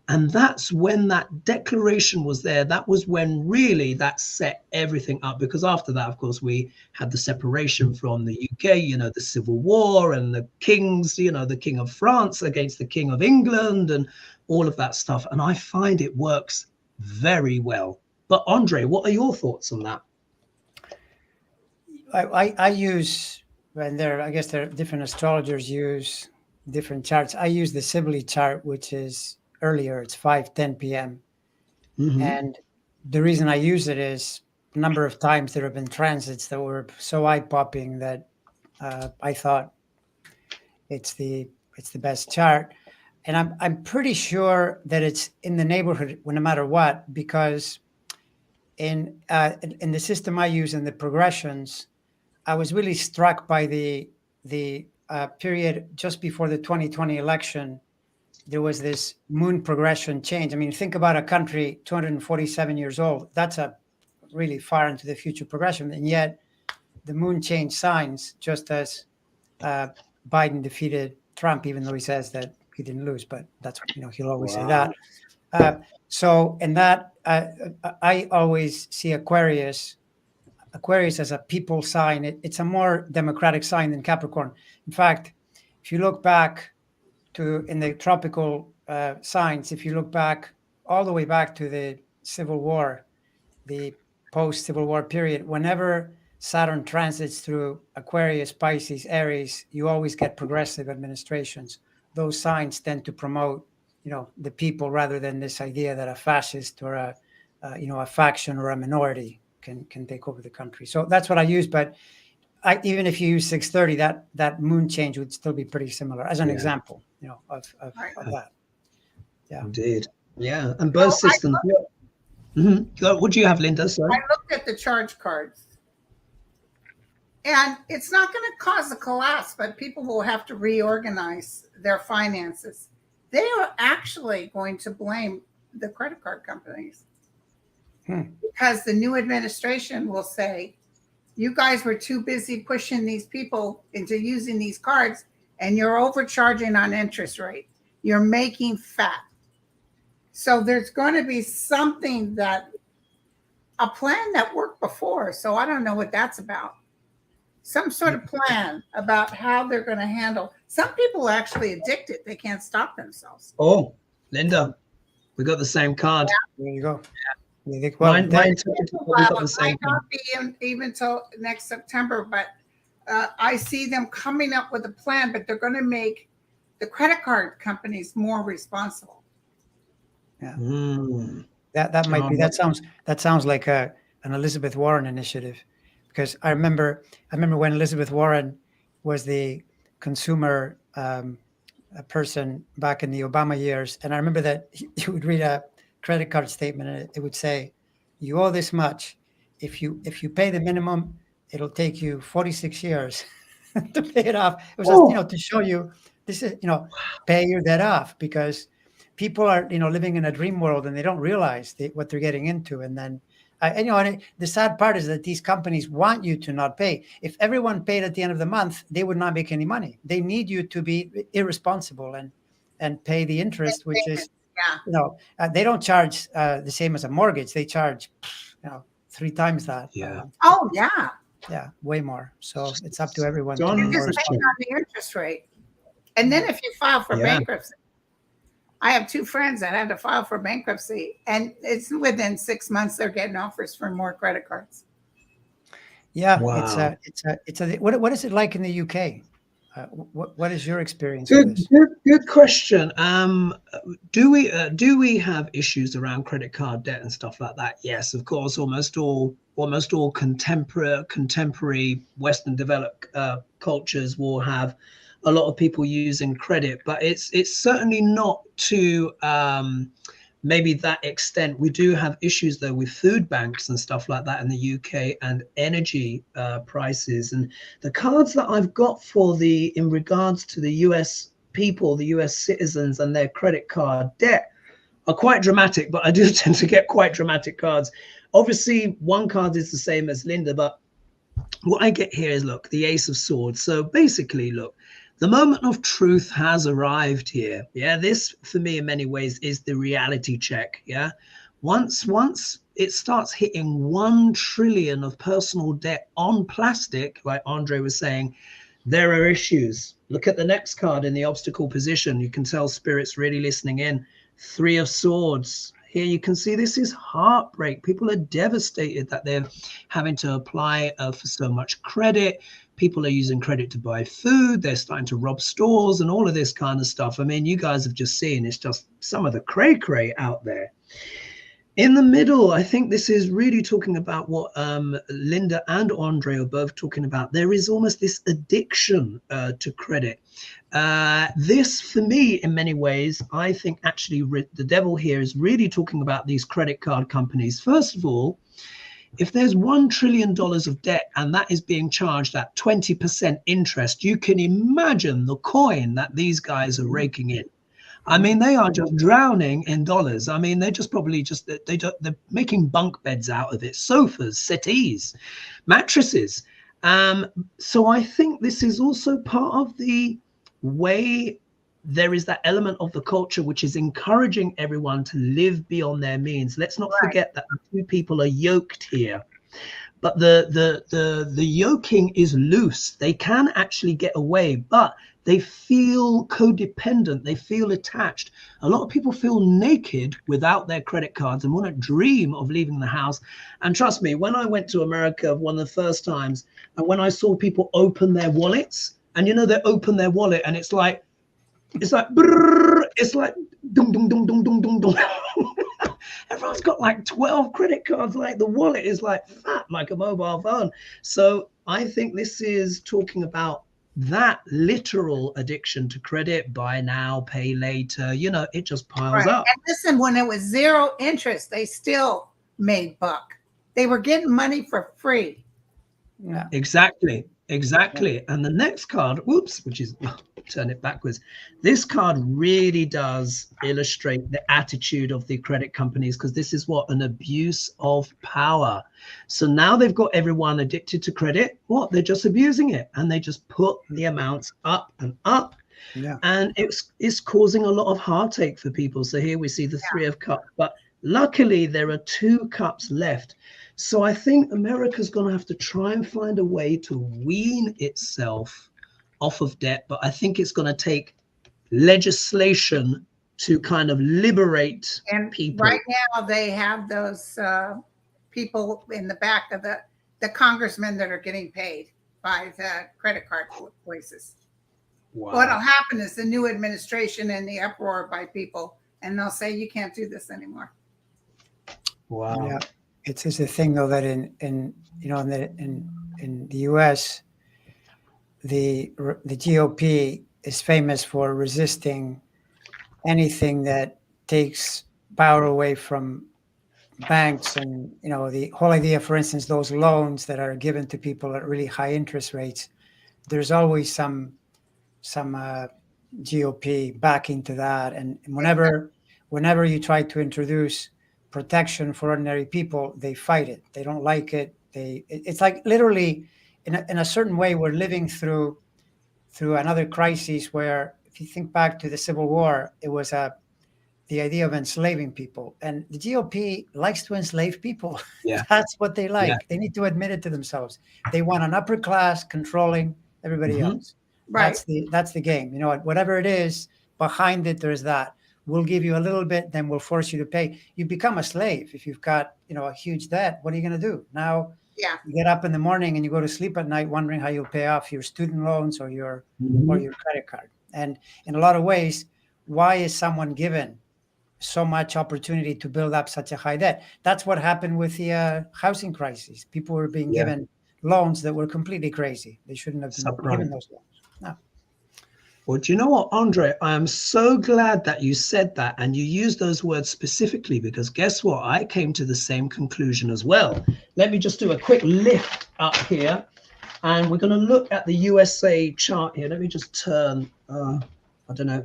Speaker 1: And that's when that declaration was there. That was when really that set everything up. Because after that, of course, we had the separation from the UK, the Civil War and the kings, the King of France against the King of England and all of that stuff. And I find it works very well. But Andre, what are your thoughts on that?
Speaker 3: I use, and I guess there are different astrologers use different charts. I use the Sibley chart, which is earlier. It's 5:10 p.m. Mm-hmm. And the reason I use it is a number of times there have been transits that were so eye-popping that I thought it's the best chart. And I'm pretty sure that it's in the neighborhood no matter what, because in the system I use in the progressions, I was really struck by the period just before the 2020 election. There was this moon progression change. I mean, think about a country 247 years old. That's a really far into the future progression. And yet the moon changed signs just as Biden defeated Trump, even though he says that he didn't lose. But that's, he'll always say that. So in that, I always see Aquarius as a people sign. It's a more democratic sign than Capricorn. In fact, if you look back in the tropical signs, if you look back all the way back to the Civil War, the post-Civil War period, whenever Saturn transits through Aquarius, Pisces, Aries, you always get progressive administrations. Those signs tend to promote, the people, rather than this idea that a fascist or a faction or a minority can take over the country. So that's what I use. But even if you use 6:30, that moon change would still be pretty similar as an example, of that. Yeah.
Speaker 1: Indeed. Yeah. And both systems. What do you have, Linda? Sorry.
Speaker 2: I looked at the charge cards. And it's not going to cause a collapse, but people will have to reorganize their finances. They are actually going to blame the credit card companies because the new administration will say, you guys were too busy pushing these people into using these cards and you're overcharging on interest rate. You're making fat. So there's going to be something a plan that worked before. So I don't know what that's about. Some sort of plan about how they're going to handle. Some people are actually addicted. They can't stop themselves.
Speaker 1: Oh, Linda, we got the same card.
Speaker 3: Yeah. There you go. Yeah.
Speaker 1: Well,
Speaker 2: It might not be even till next September, but I see them coming up with a plan, but they're going to make the credit card companies more responsible.
Speaker 3: Yeah. That might be. That sounds like an Elizabeth Warren initiative. Because I remember when Elizabeth Warren was the consumer person back in the Obama years, and I remember that you would read a credit card statement and it would say, "You owe this much. If you pay the minimum, it'll take you 46 years to pay it off." It was just, to show you this is pay your debt off, because people are living in a dream world and they don't realize what they're getting into, and then. And the sad part is that these companies want you to not pay. If everyone paid at the end of the month, they would not make any money. They need you to be irresponsible and pay the interest, which is, they don't charge the same as a mortgage. They charge, 3 times that.
Speaker 1: Yeah.
Speaker 2: Oh, yeah.
Speaker 3: Yeah, way more. So it's up to everyone.
Speaker 2: You're just paying on the interest rate. And then if you file for bankruptcy, I have 2 friends that had to file for bankruptcy, and it's within 6 months they're getting offers for more credit cards.
Speaker 3: Yeah, wow. What is it like in the UK? What is your experience?
Speaker 1: Good question. Do we have issues around credit card debt and stuff like that? Yes, of course. Almost all contemporary Western developed cultures will have a lot of people using credit, but it's certainly not to maybe that extent. We do have issues though with food banks and stuff like that in the UK, and energy prices. And the cards that I've got in regards to the US people, the US citizens and their credit card debt are quite dramatic, but I do tend to get quite dramatic cards. Obviously, one card is the same as Linda, but what I get here is, look, the Ace of Swords. So basically, look, the moment of truth has arrived here. Yeah, this for me in many ways is the reality check. Yeah, once it starts hitting 1 trillion of personal debt on plastic, like Andre was saying, there are issues. Look at the next card in the obstacle position. You can tell Spirit's really listening in. 3 of Swords. Here you can see this is heartbreak. People are devastated that they're having to apply for so much credit. People are using credit to buy food. They're starting to rob stores and all of this kind of stuff. I mean, you guys have just seen, it's just some of the cray out there. In the middle, I think this is really talking about what Linda and Andre are both talking about. There is almost this addiction to credit. This, for me, in many ways, I think actually the devil here is really talking about these credit card companies. First of all, if there's $1 trillion of debt and that is being charged at 20% interest, you can imagine the coin that these guys are raking in. I mean, they are just drowning in dollars. I mean, they're just probably they're making bunk beds out of it, sofas, settees, mattresses. So I think this is also part of the way there is that element of the culture which is encouraging everyone to live beyond their means. Let's not forget that the 2 people are yoked here, but the yoking is loose. They can actually get away, but they feel codependent. They feel attached. A lot of people feel naked without their credit cards and want to dream of leaving the house. And trust me, when I went to America one of the first times, and when I saw people open their wallets, and they open their wallet and it's like brrr, it's like dum dum dum dum dum dum dum. Everyone's got like 12 credit cards. Like the wallet is like fat, like a mobile phone. So I think this is talking about that literal addiction to credit. Buy now, pay later. It just piles up.
Speaker 2: And listen, when it was 0 interest, they still made buck. They were getting money for free.
Speaker 3: Yeah.
Speaker 1: Exactly. And the next card, whoops, which is turn it backwards. This card really does illustrate the attitude of the credit companies, because this is what an abuse of power. So now they've got everyone addicted to credit. What? They're just abusing it, and they just put the amounts up and up.
Speaker 3: Yeah.
Speaker 1: And it's causing a lot of heartache for people. So here we see the Three of Cups, but luckily there are 2 cups left. So I think America's going to have to try and find a way to wean itself off of debt. But I think it's going to take legislation to kind of liberate people.
Speaker 2: Right now they have those people in the back of the congressmen that are getting paid by the credit card places.
Speaker 1: Wow.
Speaker 2: What'll happen is the new administration and the uproar by people, and they'll say you can't do this anymore.
Speaker 1: Wow.
Speaker 3: Yeah. It's a thing though that in the U.S. the GOP is famous for resisting anything that takes power away from banks, and the whole idea, for instance, those loans that are given to people at really high interest rates. There's always some GOP backing to that, and whenever you try to introduce protection for ordinary people, they fight it. They don't like it. It's like literally in a certain way we're living through another crisis where, if you think back to the Civil War, it was the idea of enslaving people, and the GOP likes to enslave people.
Speaker 1: Yeah.
Speaker 3: That's what they like.
Speaker 1: Yeah.
Speaker 3: They need to admit it to themselves. They want an upper class controlling everybody else.
Speaker 2: Right.
Speaker 3: That's the game. Whatever it is behind it, there's that. We'll give you a little bit, then we'll force you to pay. You become a slave if you've got a huge debt. What are you going to do now?
Speaker 2: Yeah.
Speaker 3: You get up in the morning and you go to sleep at night wondering how you'll pay off your student loans or your credit card. And in a lot of ways, why is someone given so much opportunity to build up such a high debt? That's what happened with the housing crisis. People were being given loans that were completely crazy. They shouldn't have been given those loans. No.
Speaker 1: Well, do you know what, Andre? I am so glad that you said that and you used those words specifically, because guess what? I came to the same conclusion as well. Let me just do a quick lift up here, and we're going to look at the USA chart here. Let me just turn, I don't know.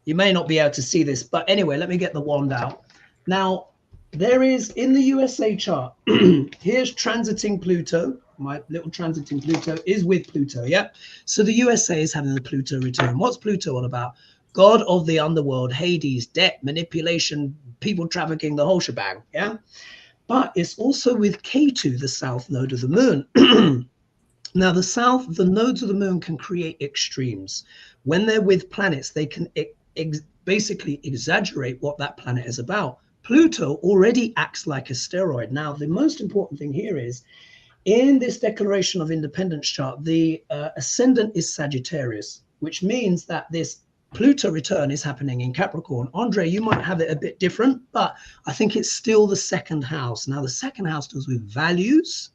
Speaker 1: You may not be able to see this, but anyway, let me get the wand out. Now, there is in the USA chart, here's transiting Pluto. My little transiting Pluto is with Pluto, yeah? So the USA is having the Pluto return. What's Pluto all about? God of the underworld, Hades, debt, manipulation, people trafficking, the whole shebang, yeah? But it's also with K2, the south node of the moon. Now, the nodes of the moon can create extremes. When they're with planets, they can basically exaggerate what that planet is about. Pluto already acts like a steroid. Now, the most important thing here is, in this Declaration of Independence chart, the ascendant is Sagittarius, which means that this Pluto return is happening in Capricorn. Andre, you might have it a bit different, but I think it's still the second house. Now, the second house deals with values,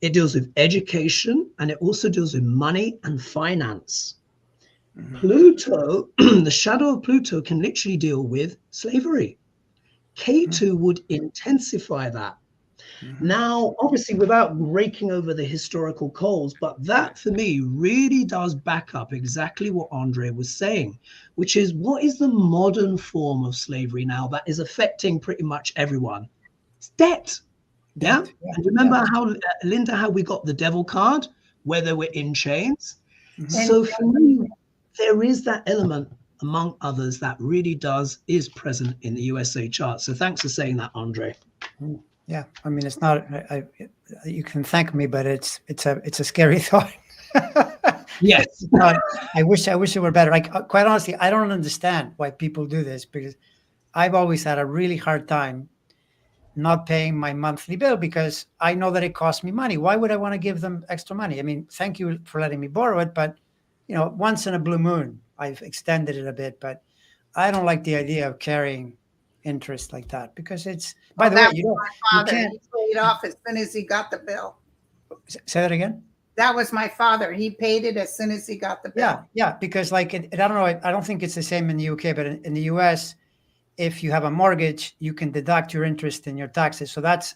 Speaker 1: it deals with education, and it also deals with money and finance. Pluto, the shadow of Pluto can literally deal with slavery. K2 would intensify that. Now, obviously, without raking over the historical coals, but that for me really does back up exactly what Andre was saying, which is, what is the modern form of slavery now that is affecting pretty much everyone? It's debt. Yeah. And remember how, Linda, how we got the devil card, whether we're in chains. So for me, there is that element, among others, that really is present in the USA chart. So thanks for saying that, Andre.
Speaker 3: Yeah, I mean, it's not. You can thank me, but it's a scary thought.
Speaker 1: Yes.
Speaker 3: I wish it were better. Quite honestly, I don't understand why people do this, because I've always had a really hard time not paying my monthly bill, because I know that it costs me money. Why would I want to give them extra money? I mean, thank you for letting me borrow it, but once in a blue moon, I've extended it a bit, but I don't like the idea of carrying interest like that, because it's, by the way,
Speaker 2: my father, he paid off as soon as he got the bill.
Speaker 3: Say that again.
Speaker 2: That was my father. He paid it as soon as he got the bill.
Speaker 3: Yeah, because I don't know. I don't think it's the same in the UK, but in the US, if you have a mortgage, you can deduct your interest in your taxes. So that's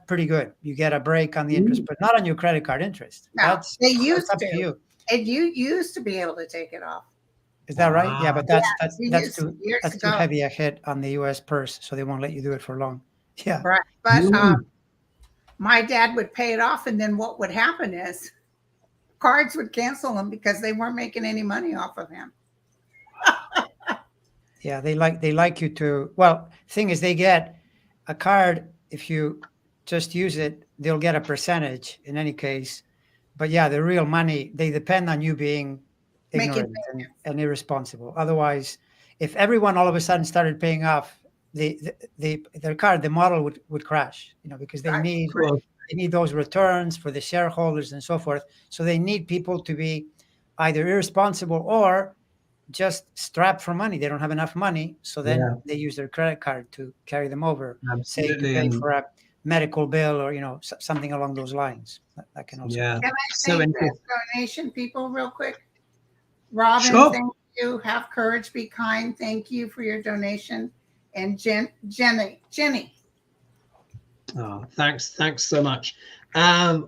Speaker 3: pretty good. You get a break on the interest, but not on your credit card interest.
Speaker 2: No,
Speaker 3: That's up to you.
Speaker 2: And you used to be able to take it off.
Speaker 3: Is that right? Yeah, but that's
Speaker 2: Years
Speaker 3: too
Speaker 2: ago.
Speaker 3: heavy a hit on the U.S. purse, so they won't let you do it for long. Yeah.
Speaker 2: Right. But my dad would pay it off, and then what would happen is cards would cancel them because they weren't making any money off of him.
Speaker 3: Yeah, they like you to. Well, thing is, they get a card if you just use it. They'll get a percentage in any case. But yeah, the real money, they depend on you being ignorant and irresponsible. Otherwise, if everyone all of a sudden started paying off their card, the model would crash. Because they need those returns for the shareholders and so forth. So they need people to be either irresponsible or just strapped for money. They don't have enough money, so then they use their credit card to carry them over.
Speaker 1: Absolutely.
Speaker 3: Say to pay for a medical bill or something along those lines. That can also.
Speaker 2: Can I thank the donation people real quick? Robin, thank you. Have courage, be kind. Thank you for your donation. And Jenny.
Speaker 1: Oh, thanks so much.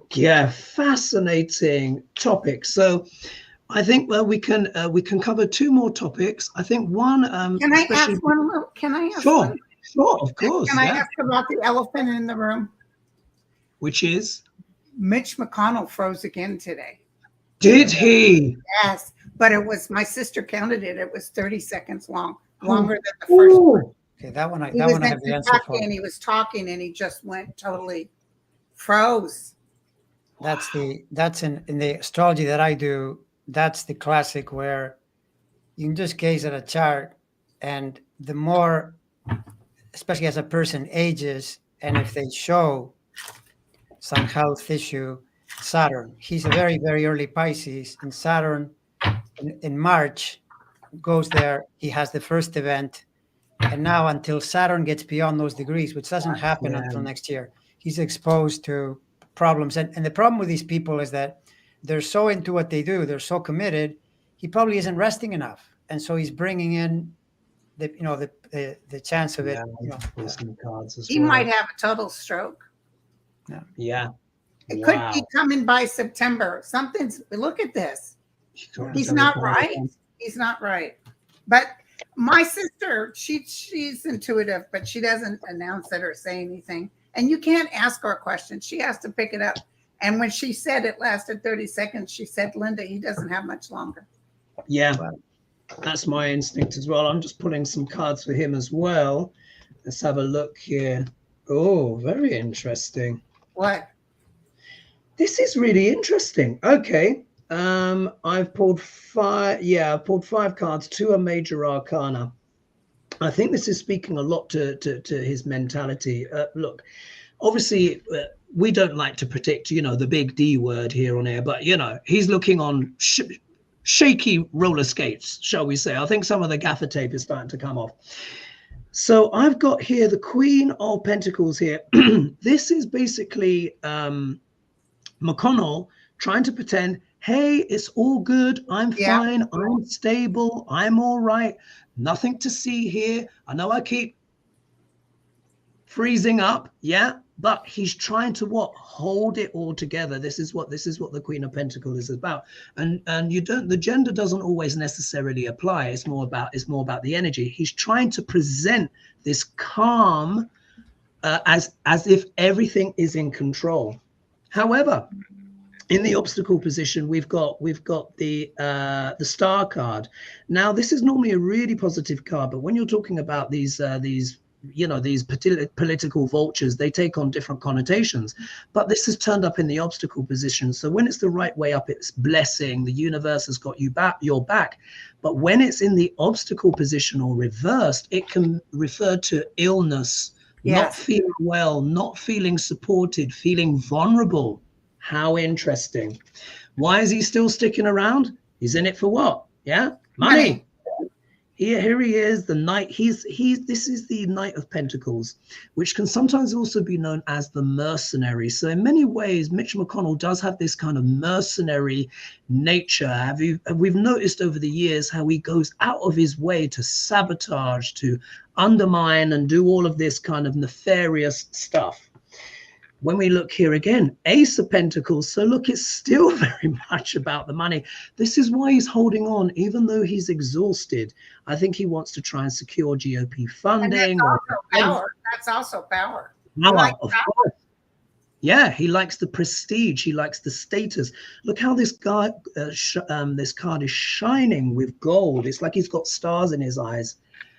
Speaker 1: Fascinating topic. So I think we can cover two more topics. I think one.
Speaker 2: Can I ask one? Can I ask
Speaker 1: Sure,
Speaker 2: one?
Speaker 1: sure, of course.
Speaker 2: Can I ask about the elephant in the room?
Speaker 1: Which is?
Speaker 2: Mitch McConnell froze again today.
Speaker 1: Did he?
Speaker 2: Yes, but it was, my sister counted it. It was 30 seconds long, longer than the first one.
Speaker 3: Okay, that one I
Speaker 2: He was
Speaker 3: have
Speaker 2: in
Speaker 3: the answer
Speaker 2: Kentucky
Speaker 3: for.
Speaker 2: and he was talking and he just went totally froze.
Speaker 3: That's in the astrology that I do. That's the classic where you can just gaze at a chart, and the more, especially as a person ages, and if they show some health issue, Saturn, he's a very, very early Pisces, and Saturn in March goes there. He has the first event, and now until Saturn gets beyond those degrees, which doesn't happen until next year, he's exposed to problems. And the problem with these people is that they're so into what they do, they're so committed, he probably isn't resting enough, and so he's bringing in the chance of it.
Speaker 2: He might have a total stroke.
Speaker 1: Yeah.
Speaker 2: It could be coming by September. Look at this. He's not right. He's not right. But my sister, she's intuitive, but she doesn't announce it or say anything. And you can't ask her a question. She has to pick it up. And when she said it lasted 30 seconds, she said, Linda, he doesn't have much longer.
Speaker 1: Yeah, that's my instinct as well. I'm just pulling some cards for him as well. Let's have a look here. Oh, very interesting.
Speaker 2: What?
Speaker 1: This is really interesting. Okay. I've pulled five. Yeah, I've pulled 5 cards. 2 are major arcana. I think this is speaking a lot to his mentality. Look, obviously, we don't like to predict, the big D word here on air, but, he's looking on shaky roller skates, shall we say. I think some of the gaffer tape is starting to come off. So I've got here the Queen of Pentacles here. This is basically McConnell trying to pretend, hey, it's all good. I'm fine. I'm stable. I'm all right. Nothing to see here. I know I keep freezing up. Yeah. But he's trying to hold it all together. This is what the Queen of Pentacles is about. And the gender doesn't always necessarily apply. It's more about the energy. He's trying to present this calm as if everything is in control. However, in the obstacle position, we've got the Star card. Now, this is normally a really positive card, but when you're talking about these political vultures, they take on different connotations. But this has turned up in the obstacle position. So when it's the right way up, it's blessing. The universe has got your back. But when it's in the obstacle position or reversed, it can refer to illness, not feeling well, not feeling supported, feeling vulnerable. How interesting. Why is he still sticking around? He's in it for what? Yeah, money. Here he is, the knight. This is the Knight of Pentacles, which can sometimes also be known as the mercenary. So in many ways, Mitch McConnell does have this kind of mercenary nature. We've noticed over the years how he goes out of his way to sabotage, to undermine, and do all of this kind of nefarious stuff. When we look here again, Ace of Pentacles. So look, it's still very much about the money. This is why he's holding on, even though he's exhausted. I think he wants to try and secure GOP funding.
Speaker 2: And that's also power. That's also power.
Speaker 1: Power, of course. Yeah, he likes the prestige. He likes the status. Look how this guy, this card is shining with gold. It's like he's got stars in his eyes.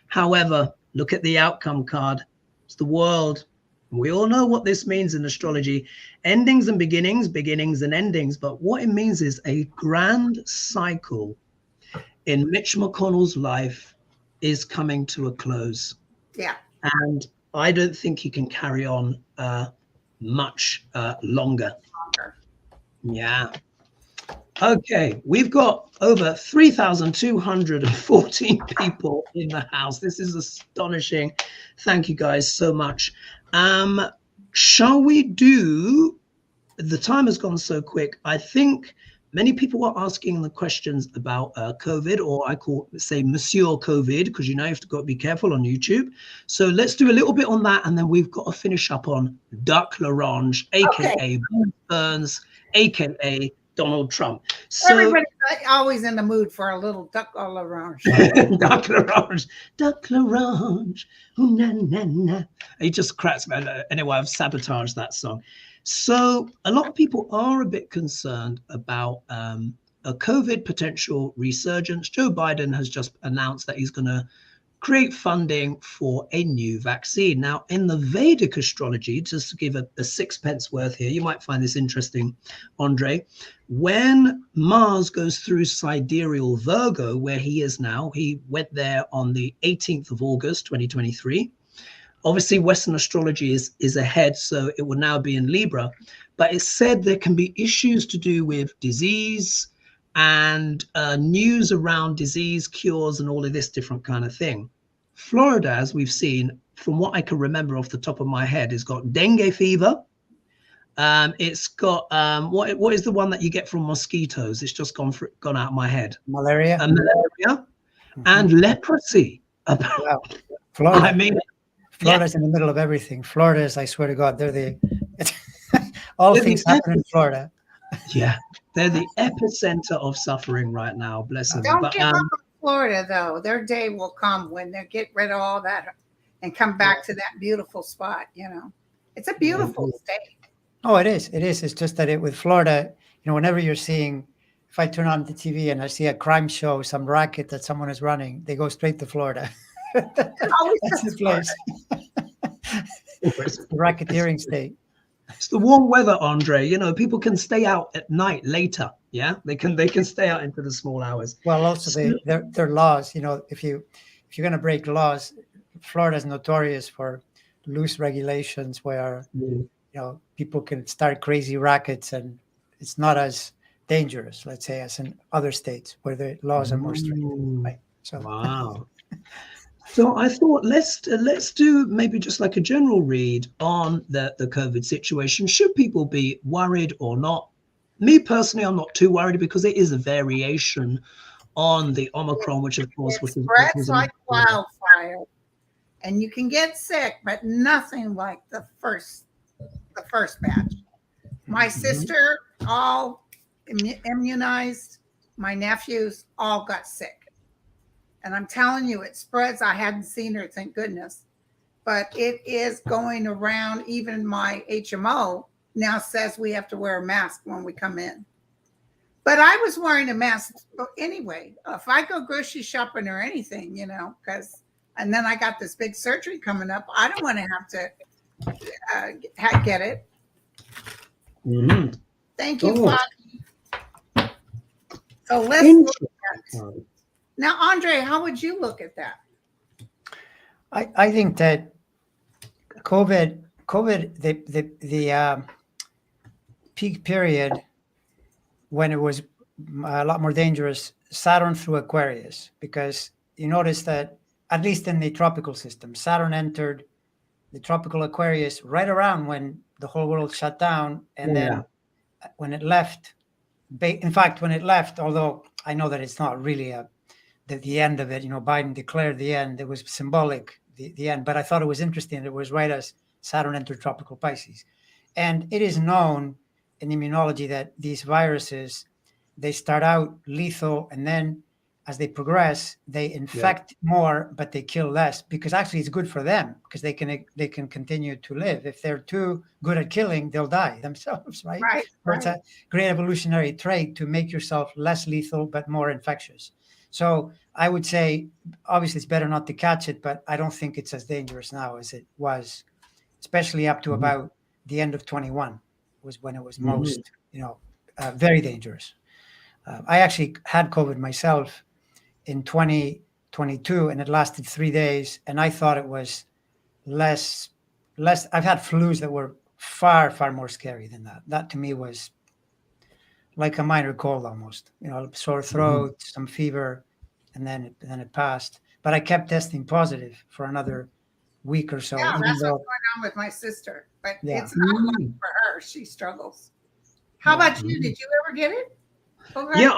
Speaker 1: However, look at the outcome card. It's the World. We all know what this means in astrology: endings and beginnings, beginnings and endings. But what it means is a grand cycle in Mitch McConnell's life is coming to a close.
Speaker 2: Yeah.
Speaker 1: And I don't think he can carry on much longer. Yeah. Okay, we've got over 3,214 people in the house. This is astonishing. Thank you guys so much. Shall we do, the time has gone so quick. I think many people are asking the questions about COVID, or I say Monsieur COVID, because you have to go be careful on YouTube. So let's do a little bit on that, and then we've got to finish up on Duck Larange, aka Burns, aka Donald Trump. So
Speaker 2: everybody's always in the mood for a little Duck Larange.
Speaker 1: Duck Larange, Duck Larange, ooh, na, na, na. He just cracks me. Anyway, I've sabotaged that song. So a lot of people are a bit concerned about a COVID potential resurgence. Joe Biden has just announced that he's going to create funding for a new vaccine. Now, in the Vedic astrology, just to give a sixpence worth here, you might find this interesting, Andre. When Mars goes through sidereal Virgo, where he is now, he went there on the 18th of August, 2023. Obviously, Western astrology is ahead, so it will now be in Libra. But it's said there can be issues to do with disease and news around disease cures and all of this different kind of thing. Florida, as we've seen, from what I can remember off the top of my head, has got dengue fever. It's got what is the one that you get from mosquitoes? It's just gone out of my head.
Speaker 3: Malaria.
Speaker 1: Malaria and leprosy.
Speaker 3: Wow. Florida.
Speaker 1: I mean,
Speaker 3: Florida's in the middle of everything. Florida is, I swear to God, they're all things happen in Florida.
Speaker 1: Yeah, they're the epicenter of suffering right now. Bless them.
Speaker 2: Don't give up on Florida, though. Their day will come when they get rid of all that and come back to that beautiful spot. It's a beautiful state.
Speaker 3: Oh, it is. It is. It's just that with Florida, whenever you're seeing, if I turn on the TV and I see a crime show, some racket that someone is running, they go straight to Florida. That's the place. The racketeering state.
Speaker 1: It's the warm weather, Andre. People can stay out at night later. Yeah, they can stay out into the small hours.
Speaker 3: Well, also their laws. If you're going to break laws, Florida is notorious for loose regulations where people can start crazy rackets, and it's not as dangerous, let's say, as in other states where the laws are more strict. Right? So
Speaker 1: wow. So I thought let's do maybe just like a general read on the COVID situation. Should people be worried or not? Me personally, I'm not too worried because it is a variation on the Omicron, which of course was
Speaker 2: spreads like wildfire, and you can get sick, but nothing like the first batch. My sister all immunized. My nephews all got sick. And I'm telling you, it spreads. I hadn't seen her, thank goodness. But it is going around. Even my HMO now says we have to wear a mask when we come in. But I was wearing a mask anyway. If I go grocery shopping or anything, and then I got this big surgery coming up, I don't want to have to get it.
Speaker 1: Mm-hmm.
Speaker 2: Thank you, Fatih. So let's look at it. Now, Andre, how would you look at that?
Speaker 3: I think that COVID, the peak period when it was a lot more dangerous, Saturn through Aquarius, because you notice that at least in the tropical system, Saturn entered the tropical Aquarius right around when the whole world shut down, and then when it left, in fact, when it left, although I know that it's not really the end of it, Biden declared the end. It was symbolic, the end. But I thought it was interesting. It was right as Saturn entered tropical Pisces. And it is known in immunology that these viruses, they start out lethal, and then as they progress, they infect more, but they kill less, because actually it's good for them, because they can continue to live. If they're too good at killing, they'll die themselves, right?
Speaker 2: Right.
Speaker 3: So it's a great evolutionary trait to make yourself less lethal, but more infectious. So I would say, obviously, it's better not to catch it, but I don't think it's as dangerous now as it was, especially up to about the end of 21 was when it was most, very dangerous. I actually had COVID myself in 2022, and it lasted 3 days, and I thought it was less. I've had flus that were far, far more scary than that. That to me was like a minor cold almost, sore throat, some fever, and then it passed. But I kept testing positive for another week or so.
Speaker 2: Yeah, that's what's going on with my sister. But it's not lucky for her. She struggles. How about you? Did you ever get it? Okay.
Speaker 1: Yeah,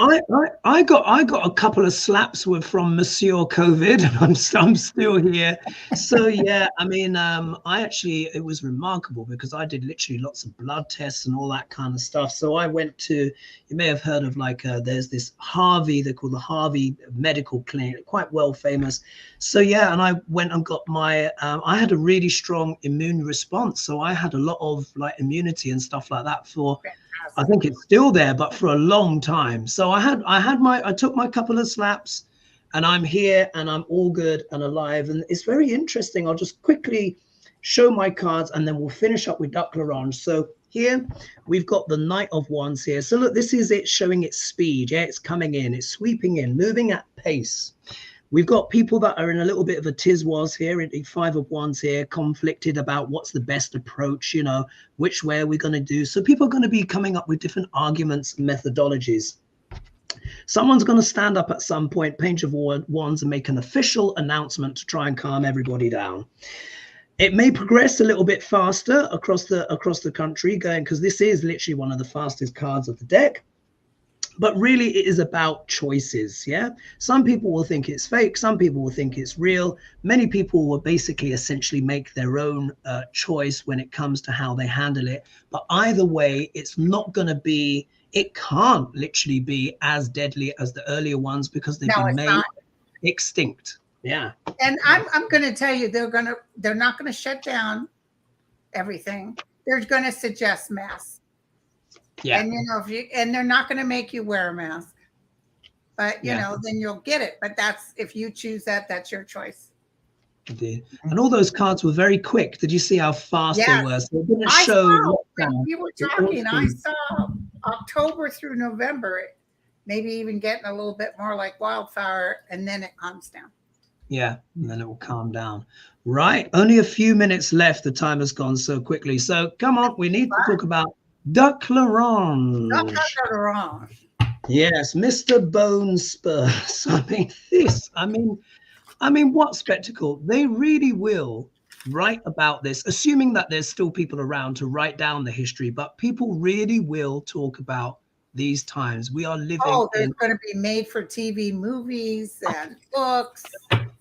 Speaker 1: I got a couple of slaps from Monsieur COVID, and I'm still here. So yeah, I mean, it was remarkable because I did literally lots of blood tests and all that kind of stuff. So I went to, you may have heard of there's this Harvey, they're called the Harvey Medical Clinic, quite well famous. So yeah, and I went and got my, I had a really strong immune response. So I had a lot of immunity and stuff like that for, I think it's still there, but for a long time. So I took my couple of slaps, and I'm here and I'm all good and alive. And it's very interesting. I'll just quickly show my cards, and then we'll finish up with Duck L'Orange. So here we've got the Knight of Wands here. So look, this is it showing its speed. Yeah, it's coming in, it's sweeping in, moving at pace. We've got people that are in a little bit of a tiz-was here, the Five of Wands here, conflicted about what's the best approach, which way are we going to do. So people are going to be coming up with different arguments and methodologies. Someone's going to stand up at some point, Page of Wands, and make an official announcement to try and calm everybody down. It may progress a little bit faster across the country, because this is literally one of the fastest cards of the deck. But really, it is about choices. Yeah, some people will think it's fake, some people will think it's real. Many people will basically essentially make their own choice when it comes to how they handle it. But either way, it's not going to be, it can't literally be as deadly as the earlier ones, because they've been made extinct. Yeah.
Speaker 2: And I'm going to tell you, they're not going to shut down everything. They're going to suggest masks. Yeah. And and they're not going to make you wear a mask, but then you'll get it. But that's, if you choose that, that's your choice.
Speaker 1: Indeed. And all those cards were very quick. Did you see how fast they were? So it didn't show.
Speaker 2: When we were talking, I saw October through November, maybe even getting a little bit more like wildfire, and then it calms down.
Speaker 1: Yeah, and then it will calm down. Right. Only a few minutes left. The time has gone so quickly. So come on, we need to talk about Duck L'Orange.
Speaker 2: Duck L'Orange.
Speaker 1: Yes, Mr. Bone Spurs. I mean, what spectacle. They really will write about this, assuming that there's still people around to write down the history, but people really will talk about these times. We are living.
Speaker 2: Oh, there's going to be made for TV movies and books.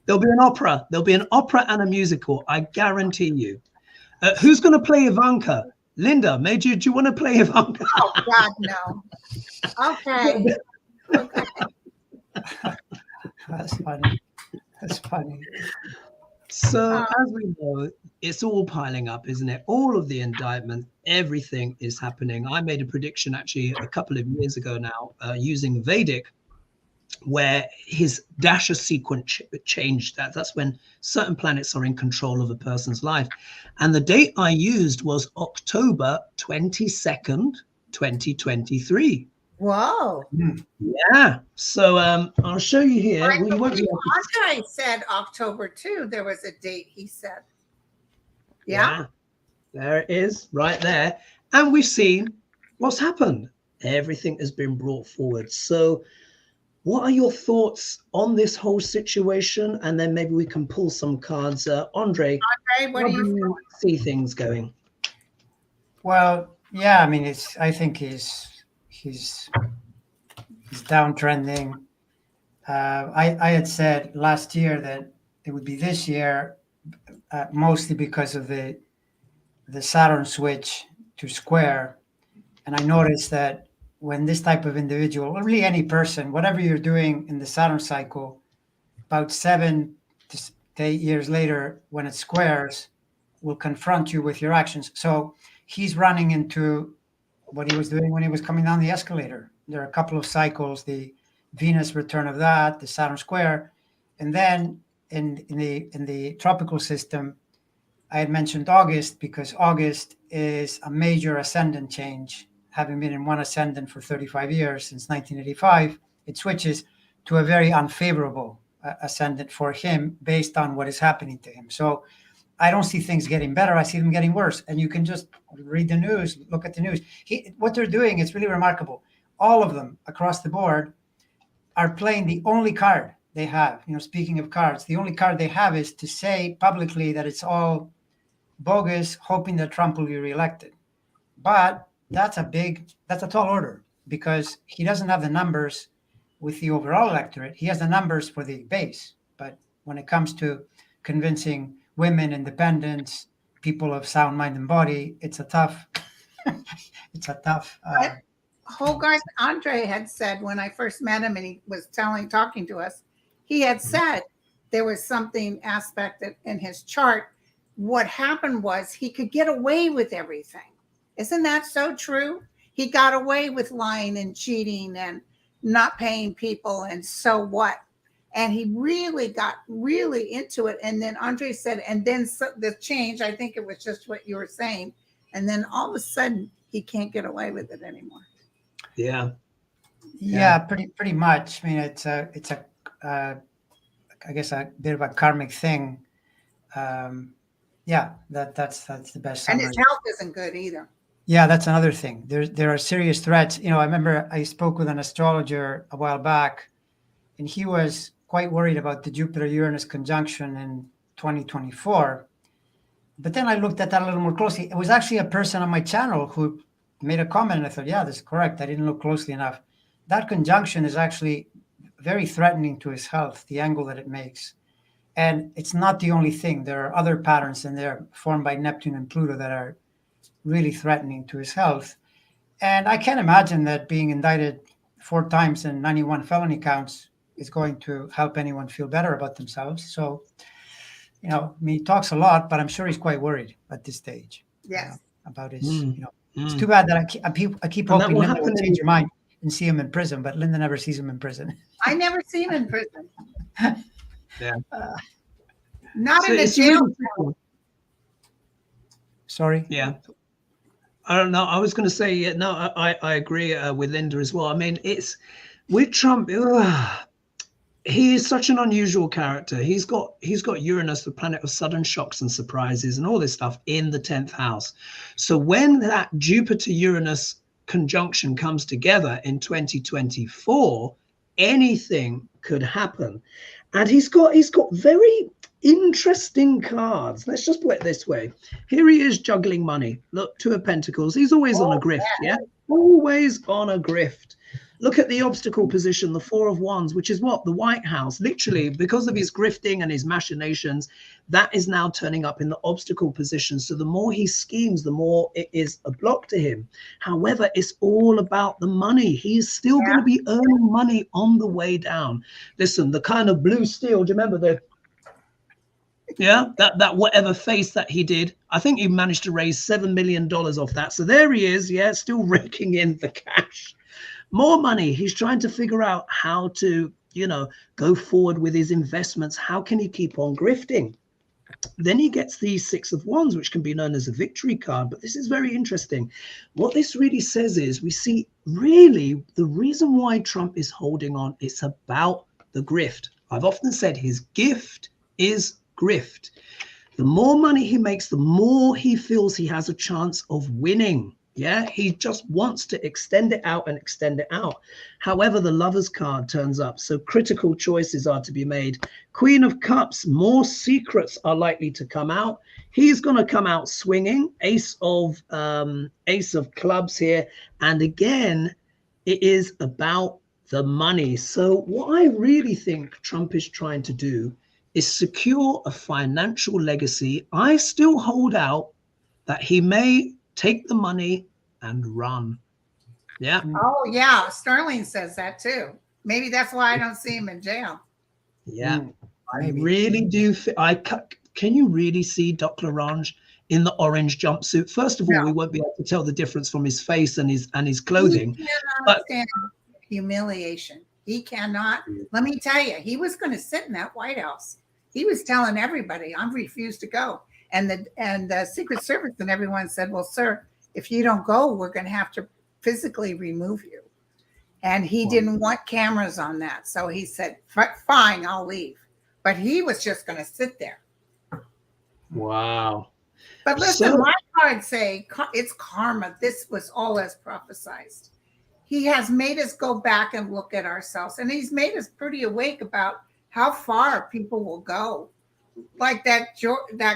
Speaker 1: There'll be an opera. There'll be an opera and a musical. I guarantee you. Who's going to play Ivanka? Linda, do you want to play Ivanka?
Speaker 2: Oh, God, no. Okay.
Speaker 3: That's funny. That's funny.
Speaker 1: So, as we know, it's all piling up, isn't it? All of the indictments, everything is happening. I made a prediction actually a couple of years ago now using Vedic, where his dasha sequence changed. That's when certain planets are in control of a person's life. And the date I used was October 22nd, 2023.
Speaker 2: Wow.
Speaker 1: Yeah. So I'll show you here.
Speaker 2: Andre said October 2. There was a date he said. Yeah.
Speaker 1: There it is, right there. And we've seen what's happened. Everything has been brought forward. So What are your thoughts on this whole situation? And then maybe we can pull some cards. Andre,
Speaker 2: Okay, what
Speaker 1: how
Speaker 2: do
Speaker 1: do
Speaker 2: you
Speaker 1: you see things going?
Speaker 3: Well, yeah, I mean, I think he's downtrending. I had said last year that it would be this year, mostly because of the Saturn switch to square. And I noticed that when this type of individual, or really any person, whatever you're doing in the Saturn cycle, about 7 to 8 years later, when it squares, will confront you with your actions. So he's running into what he was doing when he was coming down the escalator. There are a couple of cycles, the Venus return of that, the Saturn square, and then in the tropical system, I had mentioned August because August is a major ascendant change. Having been in one ascendant for 35 years since 1985, it switches to a very unfavorable ascendant for him based on what is happening to him. So I don't see things getting better. I see them getting worse. And you can just read the news, look at the news. What they're doing is really remarkable. All of them across the board are playing the only card they have. Speaking of cards, the only card they have is to say publicly that it's all bogus, hoping that Trump will be reelected. But that's a tall order because he doesn't have the numbers with the overall electorate. He has the numbers for the base. But when it comes to convincing women, independents, people of sound mind and body, it's a tough, it's a tough.
Speaker 2: Hogarth Andre had said when I first met him and he was talking to us, he had said there was something aspect in his chart. What happened was he could get away with everything. Isn't that so true? He got away with lying and cheating and not paying people. And so what? And he really got really into it. And then Andre said, and then the change, I think it was just what you were saying. And then all of a sudden he can't get away with it anymore.
Speaker 3: Yeah, pretty much. I mean, it's a I guess a bit of a karmic thing. Yeah, that's the best summary.
Speaker 2: And his health isn't good either.
Speaker 3: Yeah, that's another thing. There are serious threats. I remember I spoke with an astrologer a while back, and he was quite worried about the Jupiter-Uranus conjunction in 2024. But then I looked at that a little more closely. It was actually a person on my channel who made a comment, and I thought, yeah, this is correct. I didn't look closely enough. That conjunction is actually very threatening to his health, the angle that it makes. And it's not the only thing. There are other patterns in there formed by Neptune and Pluto that are really threatening to his health. And I can't imagine that being indicted 4 times and 91 felony counts is going to help anyone feel better about themselves. So, he talks a lot, but I'm sure he's quite worried at this stage.
Speaker 2: Yes.
Speaker 3: About his, It's too bad that I keep hoping Linda will change your mind and see him in prison, but Linda never sees him in prison.
Speaker 2: I never see him in prison.
Speaker 1: Yeah.
Speaker 2: Not in a jail.
Speaker 3: Sorry.
Speaker 1: Yeah. I don't know. I was going to say, no, I agree with Linda as well. I mean, it's with Trump. He is such an unusual character. He's got Uranus, the planet of sudden shocks and surprises and all this stuff in the 10th house. So when that Jupiter-Uranus conjunction comes together in 2024, anything could happen. And he's got very interesting cards. Let's just put it this way. Here he is juggling money. Look, 2 of Pentacles. He's always on a grift, yeah? Always on a grift. Look at the obstacle position, the 4 of Wands, which is what? The White House. Literally, because of his grifting and his machinations, that is now turning up in the obstacle position. So the more he schemes, the more it is a block to him. However, it's all about the money. He's still going to be earning money on the way down. Listen, the kind of blue steel, do you remember that whatever face that he did? I think he managed to raise $7 million off that. So there he is, still raking in the cash. More money. He's trying to figure out how to, go forward with his investments. How can he keep on grifting? Then he gets the 6 of Wands, which can be known as a victory card. But this is very interesting. What this really says is we see really the reason why Trump is holding on. It's about the grift. I've often said his gift is grift. The more money he makes, the more he feels he has a chance of winning. Yeah, he just wants to extend it out and extend it out. However, the Lovers card turns up. So critical choices are to be made. Queen of Cups, more secrets are likely to come out. He's going to come out swinging. Ace of Clubs here. And again, it is about the money. So what I really think Trump is trying to do is secure a financial legacy. I still hold out that he may take the money and run. Yeah.
Speaker 2: Oh, yeah. Sterling says that too. Maybe that's why I don't see him in jail.
Speaker 1: Yeah. I
Speaker 3: maybe.
Speaker 1: really do. Can you really see Doc Larange in the orange jumpsuit? First of all, we won't be able to tell the difference from his face and his clothing.
Speaker 2: He cannot stand humiliation. He cannot. Let me tell you, he was going to sit in that White House. He was telling everybody, "I refuse to go." And the Secret Service and everyone said, "Well, sir, if you don't go, we're going to have to physically remove you." And he didn't want cameras on that. So he said, "Fine, I'll leave." But he was just going to sit there.
Speaker 1: Wow.
Speaker 2: But listen, my cards say it's karma. This was all as prophesized. He has made us go back and look at ourselves. And he's made us pretty awake about how far people will go. Like that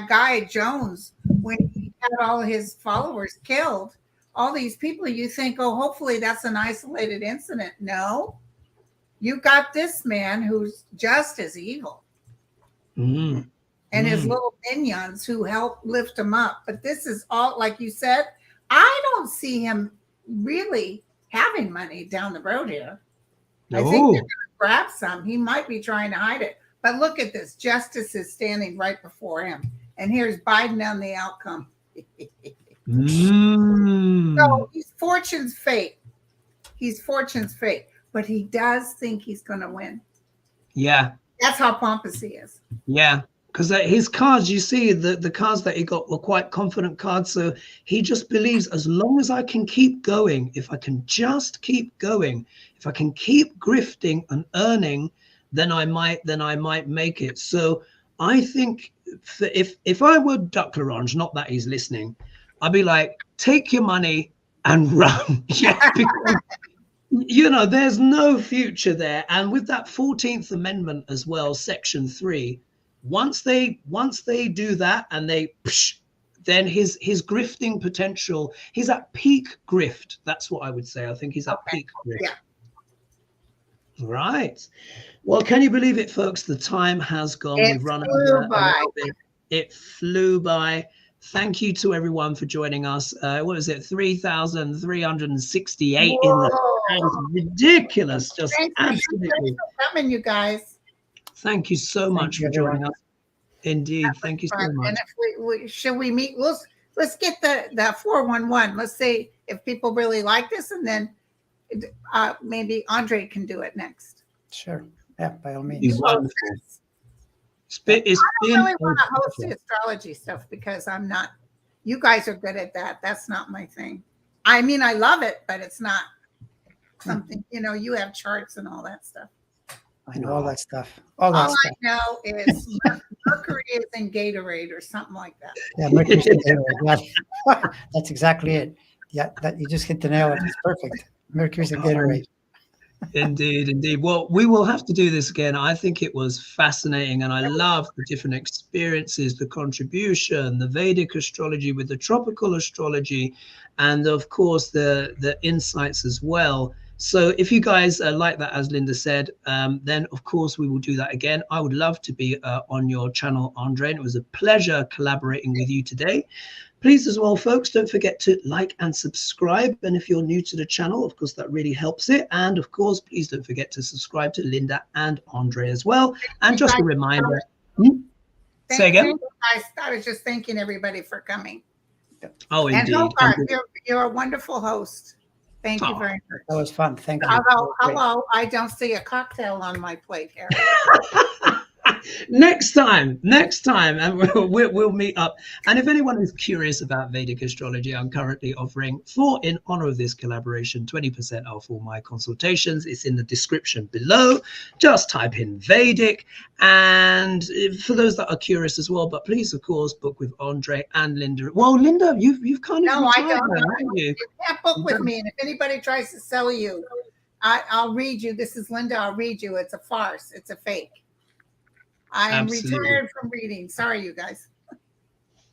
Speaker 2: guy Jones, when he had all his followers killed, all these people, you think, oh, hopefully that's an isolated incident. No, you got this man who's just as evil.
Speaker 1: Mm.
Speaker 2: And his little minions who help lift him up. But this is all, like you said, I don't see him really having money down the road here.
Speaker 1: No.
Speaker 2: I think they're going to grab some. He might be trying to hide it. But look at this. Justice is standing right before him. And here's Biden on the outcome. So he's fortune's fate. He's fortune's fate. But he does think he's going to win.
Speaker 1: Yeah.
Speaker 2: That's how pompous he is.
Speaker 1: Yeah. Because his cards, you see, the cards that he got were quite confident cards. So he just believes, as long as I can keep going, if I can just keep going, if I can keep grifting and earning, then I might make it. So I think if I were Duck Larange, not that he's listening, I'd be like, take your money and run. Yeah, because, you know, there's no future there. And with that 14th Amendment as well, Section 3, once they do that and then his grifting potential, he's at peak grift. That's what I would say. I think he's at peak grift.
Speaker 2: Yeah.
Speaker 1: Right. Well, can you believe it, folks? The time has gone. We've run over a little bit. It flew by. Thank you to everyone for joining us. What is it? 3,368 in the ridiculous. Just absolutely.
Speaker 2: Thanks for coming, you guys.
Speaker 1: Thank you so much for joining us. Indeed. Thank you so much.
Speaker 2: And if should we meet? Let's get the 411. Let's see if people really like this, and then maybe Andre can do it next.
Speaker 3: Sure. Yeah, by all means.
Speaker 1: He's wonderful.
Speaker 2: I don't really want to host the astrology stuff because I'm not. You guys are good at that. That's not my thing. I mean, I love it, but it's not something. You know, you have charts and all that stuff.
Speaker 3: I know all that stuff.
Speaker 2: All I know is Mercury is in Gatorade or something like that.
Speaker 3: Yeah, Mercury's in Gatorade. Yeah. That's exactly it. Yeah, that you just hit the nail. It's perfect. Mercury's in Gatorade.
Speaker 1: Indeed, indeed. Well, we will have to do this again. I think it was fascinating, and I love the different experiences, the contribution, the Vedic astrology with the tropical astrology, and of course the insights as well. So if you guys like that, as Linda said, then of course we will do that again. I would love to be on your channel, Andre, and it was a pleasure collaborating with you today. Please as well, folks, don't forget to like and subscribe. And if you're new to the channel, of course, that really helps it. And of course, please don't forget to subscribe to Linda and Andre as well. And just a reminder. Say again?
Speaker 2: I was just thanking everybody for coming.
Speaker 1: Oh, indeed.
Speaker 2: And Hogarth, you're a wonderful host. Thank you very much.
Speaker 3: That was fun. Thank you.
Speaker 2: Hello, I don't see a cocktail on my plate here.
Speaker 1: Next time, and we'll meet up. And if anyone is curious about Vedic astrology, I'm currently offering, in honor of this collaboration, 20% off all my consultations. It's in the description below. Just type in Vedic. And for those that are curious as well, but please, of course, book with Andre and Linda. Well, Linda, you've kind of
Speaker 2: No, I don't.
Speaker 1: now, haven't you?
Speaker 2: You can't book with me. And if anybody tries to sell you, I'll read you. This is Linda. I'll read you. It's a farce. It's a fake. I am retired from reading. Sorry, you guys.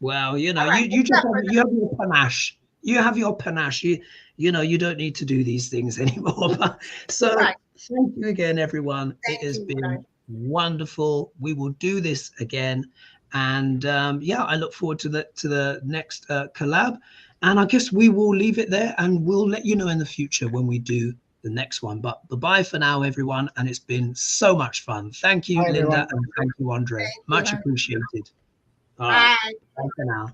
Speaker 1: Well, you know,
Speaker 2: right.
Speaker 1: you just have your panache. You have your panache. You know, you don't need to do these things anymore. So thank you again, everyone. It has been wonderful. We will do this again. And yeah, I look forward to the next collab. And I guess we will leave it there, and we'll let you know in the future when we do the next one. But bye for now, everyone. And it's been so much fun. Thank you, Linda, and thank you, Andre. Much appreciated. All right. Bye for now.